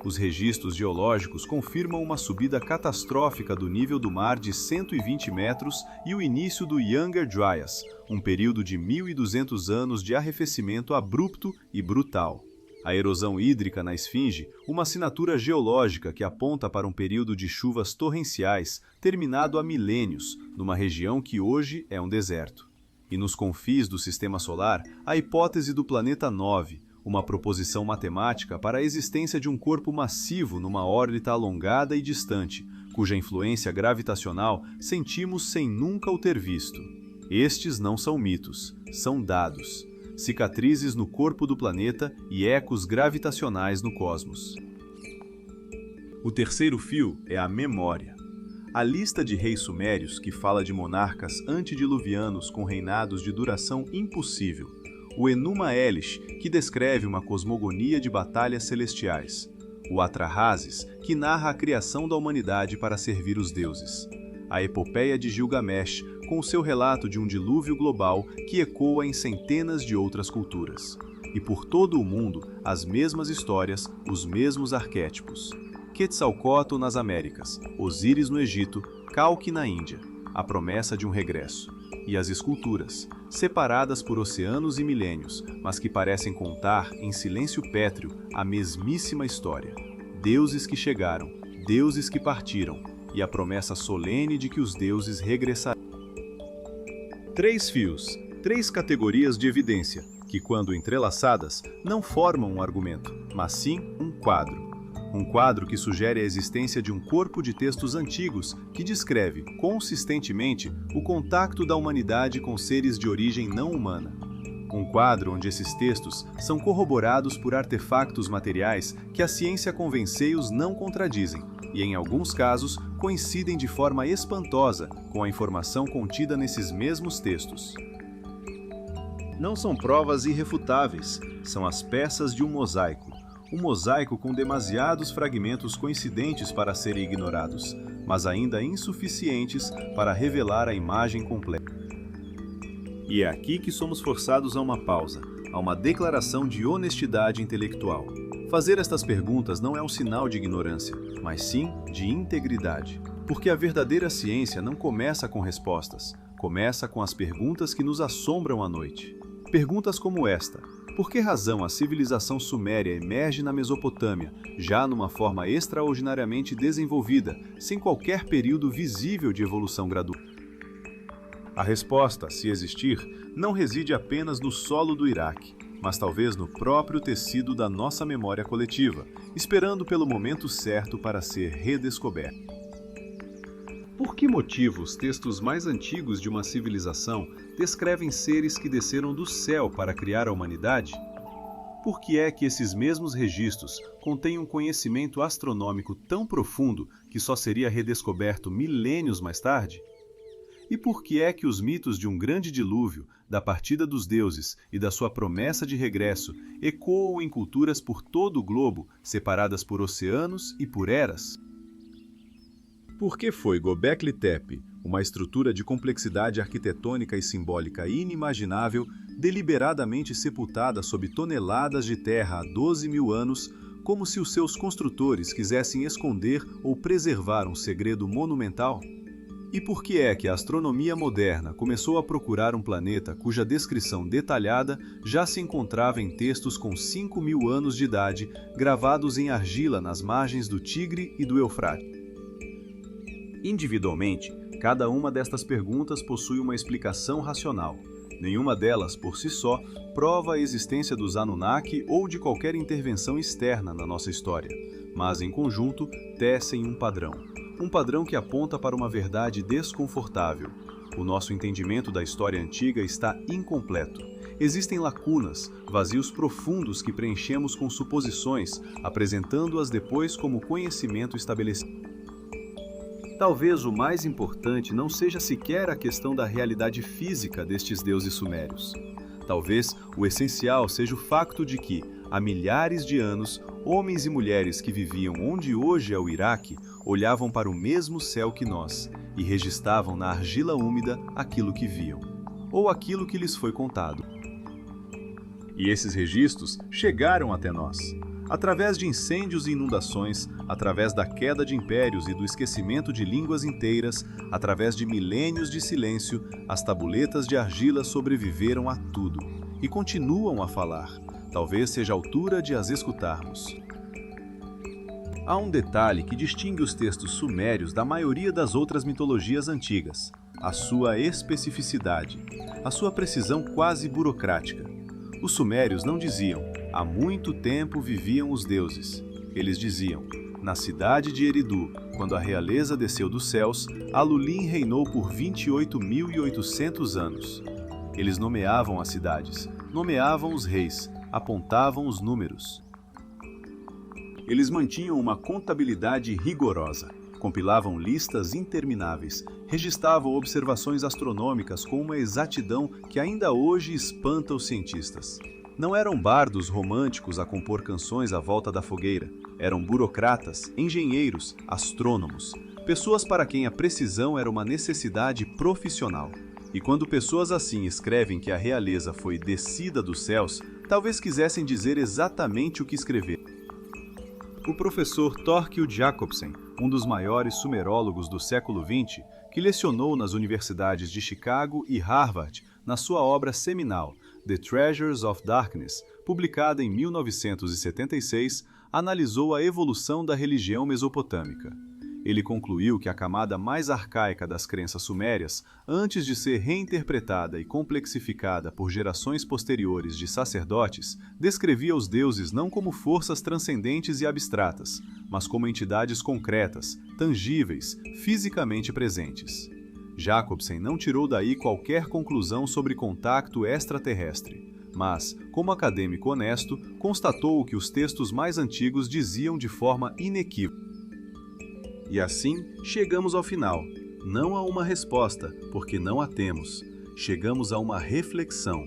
Os registros geológicos confirmam uma subida catastrófica do nível do mar de 120 metros e o início do Younger Dryas, um período de 1.200 anos de arrefecimento abrupto e brutal. A erosão hídrica na Esfinge, uma assinatura geológica que aponta para um período de chuvas torrenciais terminado há milênios, numa região que hoje é um deserto. E nos confins do Sistema Solar, a hipótese do planeta 9, uma proposição matemática para a existência de um corpo massivo numa órbita alongada e distante, cuja influência gravitacional sentimos sem nunca o ter visto. Estes não são mitos, são dados, cicatrizes no corpo do planeta e ecos gravitacionais no cosmos. O terceiro fio é a memória. A lista de reis sumérios que fala de monarcas antediluvianos com reinados de duração impossível. O Enuma Elish, que descreve uma cosmogonia de batalhas celestiais. O Atrahasis, que narra a criação da humanidade para servir os deuses. A epopeia de Gilgamesh, com o seu relato de um dilúvio global que ecoa em centenas de outras culturas. E por todo o mundo, as mesmas histórias, os mesmos arquétipos. Quetzalcóatl nas Américas, Osíris no Egito, Kalki na Índia, a promessa de um regresso. E as esculturas, separadas por oceanos e milênios, mas que parecem contar, em silêncio pétreo, a mesmíssima história. Deuses que chegaram, deuses que partiram, e a promessa solene de que os deuses regressarão. 3 fios, 3 categorias de evidência, que quando entrelaçadas, não formam um argumento, mas sim um quadro. Um quadro que sugere a existência de um corpo de textos antigos que descreve, consistentemente, o contato da humanidade com seres de origem não humana. Um quadro onde esses textos são corroborados por artefactos materiais que a ciência convenceus não contradizem, e em alguns casos, coincidem de forma espantosa com a informação contida nesses mesmos textos. Não são provas irrefutáveis, são as peças de um mosaico com demasiados fragmentos coincidentes para serem ignorados, mas ainda insuficientes para revelar a imagem completa. E é aqui que somos forçados a uma pausa, a uma declaração de honestidade intelectual. Fazer estas perguntas não é um sinal de ignorância, mas sim de integridade. Porque a verdadeira ciência não começa com respostas, começa com as perguntas que nos assombram à noite. Perguntas como esta: por que razão a civilização suméria emerge na Mesopotâmia, já numa forma extraordinariamente desenvolvida, sem qualquer período visível de evolução gradual? A resposta, se existir, não reside apenas no solo do Iraque, mas talvez no próprio tecido da nossa memória coletiva, esperando pelo momento certo para ser redescoberto. Por que motivo os textos mais antigos de uma civilização descrevem seres que desceram do céu para criar a humanidade? Por que é que esses mesmos registros contêm um conhecimento astronômico tão profundo que só seria redescoberto milênios mais tarde? E por que é que os mitos de um grande dilúvio, da partida dos deuses e da sua promessa de regresso ecoam em culturas por todo o globo, separadas por oceanos e por eras? Por que foi Göbekli Tepe, uma estrutura de complexidade arquitetônica e simbólica inimaginável, deliberadamente sepultada sob toneladas de terra há 12.000 anos, como se os seus construtores quisessem esconder ou preservar um segredo monumental? E por que é que a astronomia moderna começou a procurar um planeta cuja descrição detalhada já se encontrava em textos com 5.000 anos de idade, gravados em argila nas margens do Tigre e do Eufrates? Individualmente, cada uma destas perguntas possui uma explicação racional. Nenhuma delas, por si só, prova a existência dos Anunnaki ou de qualquer intervenção externa na nossa história, mas, em conjunto, tecem um padrão. Um padrão que aponta para uma verdade desconfortável. O nosso entendimento da história antiga está incompleto. Existem lacunas, vazios profundos que preenchemos com suposições, apresentando-as depois como conhecimento estabelecido. Talvez o mais importante não seja sequer a questão da realidade física destes deuses sumérios. Talvez o essencial seja o facto de que, há milhares de anos, homens e mulheres que viviam onde hoje é o Iraque olhavam para o mesmo céu que nós e registavam na argila úmida aquilo que viam, ou aquilo que lhes foi contado. E esses registros chegaram até nós. Através de incêndios e inundações, através da queda de impérios e do esquecimento de línguas inteiras, através de milênios de silêncio, as tabuletas de argila sobreviveram a tudo e continuam a falar. Talvez seja a altura de as escutarmos. Há um detalhe que distingue os textos sumérios da maioria das outras mitologias antigas: a sua especificidade, a sua precisão quase burocrática. Os sumérios não diziam: há muito tempo viviam os deuses. Eles diziam: na cidade de Eridu, quando a realeza desceu dos céus, Alulim reinou por 28.800 anos. Eles nomeavam as cidades, nomeavam os reis, apontavam os números. Eles mantinham uma contabilidade rigorosa, compilavam listas intermináveis, registravam observações astronômicas com uma exatidão que ainda hoje espanta os cientistas. Não eram bardos românticos a compor canções à volta da fogueira. Eram burocratas, engenheiros, astrônomos, pessoas para quem a precisão era uma necessidade profissional. E quando pessoas assim escrevem que a realeza foi descida dos céus, talvez quisessem dizer exatamente o que escreveram. O professor Thorkild Jacobsen, um dos maiores sumerólogos do século XX, que lecionou nas universidades de Chicago e Harvard, na sua obra seminal, The Treasures of Darkness, publicada em 1976, analisou a evolução da religião mesopotâmica. Ele concluiu que a camada mais arcaica das crenças sumérias, antes de ser reinterpretada e complexificada por gerações posteriores de sacerdotes, descrevia os deuses não como forças transcendentes e abstratas, mas como entidades concretas, tangíveis, fisicamente presentes. Jacobsen não tirou daí qualquer conclusão sobre contacto extraterrestre, mas, como acadêmico honesto, constatou o que os textos mais antigos diziam de forma inequívoca. E assim, chegamos ao final. Não a uma resposta, porque não a temos. Chegamos a uma reflexão.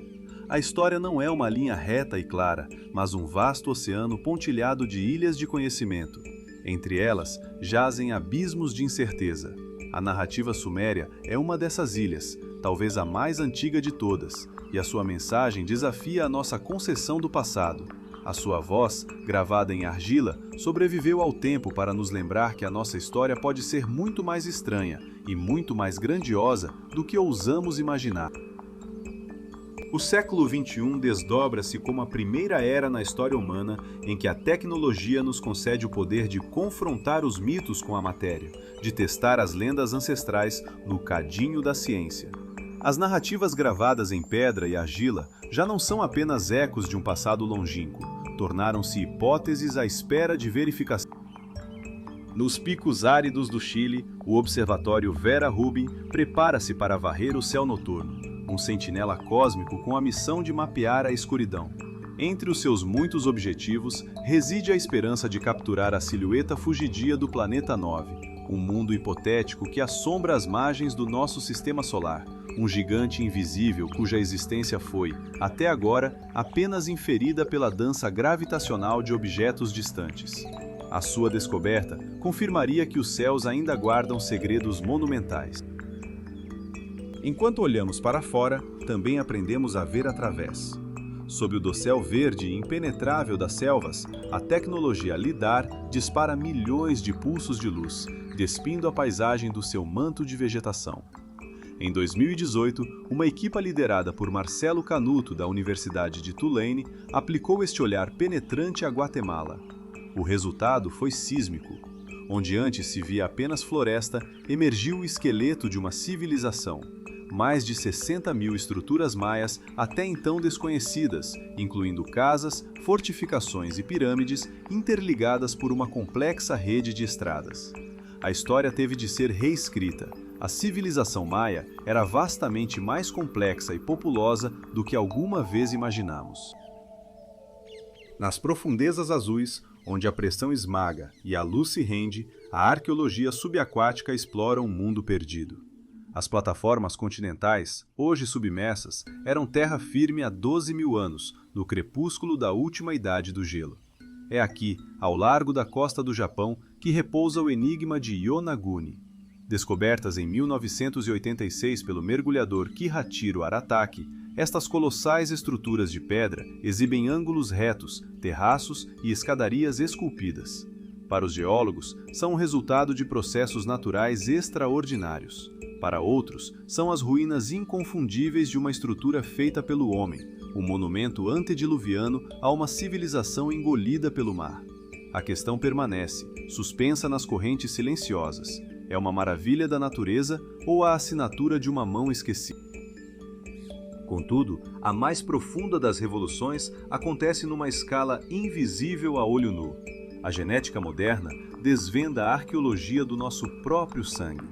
A história não é uma linha reta e clara, mas um vasto oceano pontilhado de ilhas de conhecimento. Entre elas, jazem abismos de incerteza. A narrativa suméria é uma dessas ilhas, talvez a mais antiga de todas, e a sua mensagem desafia a nossa conceção do passado. A sua voz, gravada em argila, sobreviveu ao tempo para nos lembrar que a nossa história pode ser muito mais estranha e muito mais grandiosa do que ousamos imaginar. O século XXI desdobra-se como a primeira era na história humana em que a tecnologia nos concede o poder de confrontar os mitos com a matéria, de testar as lendas ancestrais no cadinho da ciência. As narrativas gravadas em pedra e argila já não são apenas ecos de um passado longínquo, tornaram-se hipóteses à espera de verificação. Nos picos áridos do Chile, o observatório Vera Rubin prepara-se para varrer o céu noturno, um sentinela cósmico com a missão de mapear a escuridão. Entre os seus muitos objetivos, reside a esperança de capturar a silhueta fugidia do planeta 9, um mundo hipotético que assombra as margens do nosso sistema solar, um gigante invisível cuja existência foi, até agora, apenas inferida pela dança gravitacional de objetos distantes. A sua descoberta confirmaria que os céus ainda guardam segredos monumentais. Enquanto olhamos para fora, também aprendemos a ver através. Sob o dossel verde e impenetrável das selvas, a tecnologia LIDAR dispara milhões de pulsos de luz, despindo a paisagem do seu manto de vegetação. Em 2018, uma equipa liderada por Marcelo Canuto, da Universidade de Tulane, aplicou este olhar penetrante a Guatemala. O resultado foi sísmico. Onde antes se via apenas floresta, emergiu o esqueleto de uma civilização. Mais de 60 mil estruturas maias até então desconhecidas, incluindo casas, fortificações e pirâmides interligadas por uma complexa rede de estradas. A história teve de ser reescrita. A civilização maia era vastamente mais complexa e populosa do que alguma vez imaginamos. Nas profundezas azuis, onde a pressão esmaga e a luz se rende, a arqueologia subaquática explora um mundo perdido. As plataformas continentais, hoje submersas, eram terra firme há 12 mil anos, no crepúsculo da última idade do gelo. É aqui, ao largo da costa do Japão, que repousa o enigma de Yonaguni. Descobertas em 1986 pelo mergulhador Kihachiro Arataki, estas colossais estruturas de pedra exibem ângulos retos, terraços e escadarias esculpidas. Para os geólogos, são o resultado de processos naturais extraordinários. Para outros, são as ruínas inconfundíveis de uma estrutura feita pelo homem, um monumento antediluviano a uma civilização engolida pelo mar. A questão permanece, suspensa nas correntes silenciosas. É uma maravilha da natureza ou a assinatura de uma mão esquecida? Contudo, a mais profunda das revoluções acontece numa escala invisível a olho nu. A genética moderna desvenda a arqueologia do nosso próprio sangue.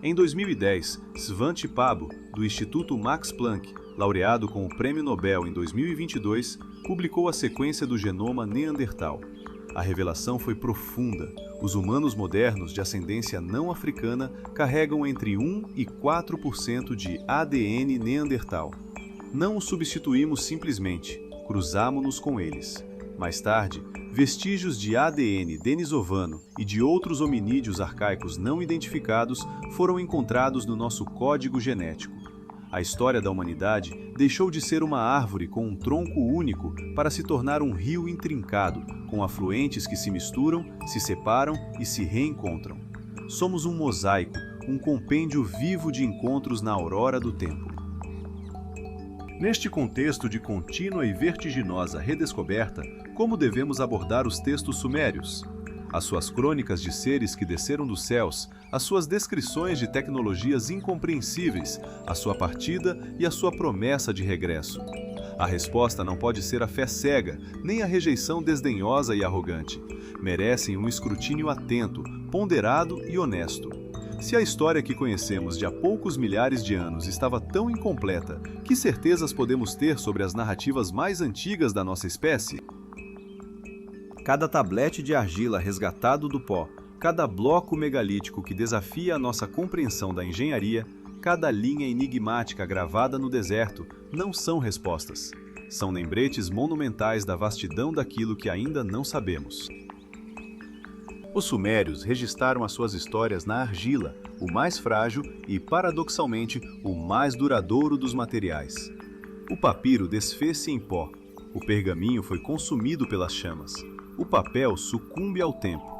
Em 2010, Svante Pääbo, do Instituto Max Planck, laureado com o Prêmio Nobel em 2022, publicou a sequência do genoma Neandertal. A revelação foi profunda. Os humanos modernos de ascendência não africana carregam entre 1 e 4% de ADN Neandertal. Não os substituímos simplesmente, cruzamo-nos com eles. Mais tarde, vestígios de ADN denisovano e de outros hominídeos arcaicos não identificados foram encontrados no nosso código genético. A história da humanidade deixou de ser uma árvore com um tronco único para se tornar um rio intrincado, com afluentes que se misturam, se separam e se reencontram. Somos um mosaico, um compêndio vivo de encontros na aurora do tempo. Neste contexto de contínua e vertiginosa redescoberta, como devemos abordar os textos sumérios? As suas crônicas de seres que desceram dos céus, as suas descrições de tecnologias incompreensíveis, a sua partida e a sua promessa de regresso. A resposta não pode ser a fé cega, nem a rejeição desdenhosa e arrogante. Merecem um escrutínio atento, ponderado e honesto. Se a história que conhecemos de há poucos milhares de anos estava tão incompleta, que certezas podemos ter sobre as narrativas mais antigas da nossa espécie? Cada tablete de argila resgatado do pó, Cada bloco megalítico que desafia a nossa compreensão da engenharia, cada linha enigmática gravada no deserto, não são respostas. São lembretes monumentais da vastidão daquilo que ainda não sabemos. Os sumérios registraram as suas histórias na argila, o mais frágil e, paradoxalmente, o mais duradouro dos materiais. O papiro desfez-se em pó, o pergaminho foi consumido pelas chamas, o papel sucumbe ao tempo,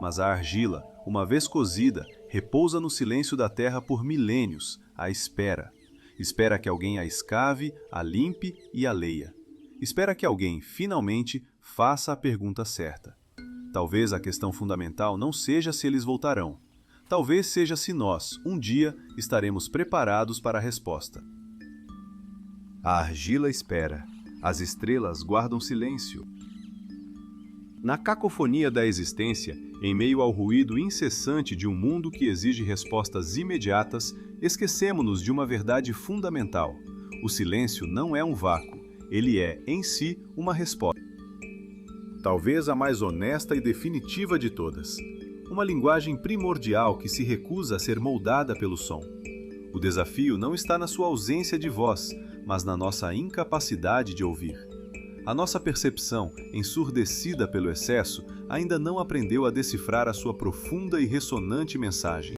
mas a argila, uma vez cozida, repousa no silêncio da terra por milênios, à espera. Espera que alguém a escave, a limpe e a leia. Espera que alguém, finalmente, faça a pergunta certa. Talvez a questão fundamental não seja se eles voltarão. Talvez seja se nós, um dia, estaremos preparados para a resposta. A argila espera. As estrelas guardam silêncio. Na cacofonia da existência, em meio ao ruído incessante de um mundo que exige respostas imediatas, esquecemo-nos de uma verdade fundamental. O silêncio não é um vácuo, ele é, em si, uma resposta. Talvez a mais honesta e definitiva de todas. Uma linguagem primordial que se recusa a ser moldada pelo som. O desafio não está na sua ausência de voz, mas na nossa incapacidade de ouvir. A nossa percepção, ensurdecida pelo excesso, ainda não aprendeu a decifrar a sua profunda e ressonante mensagem.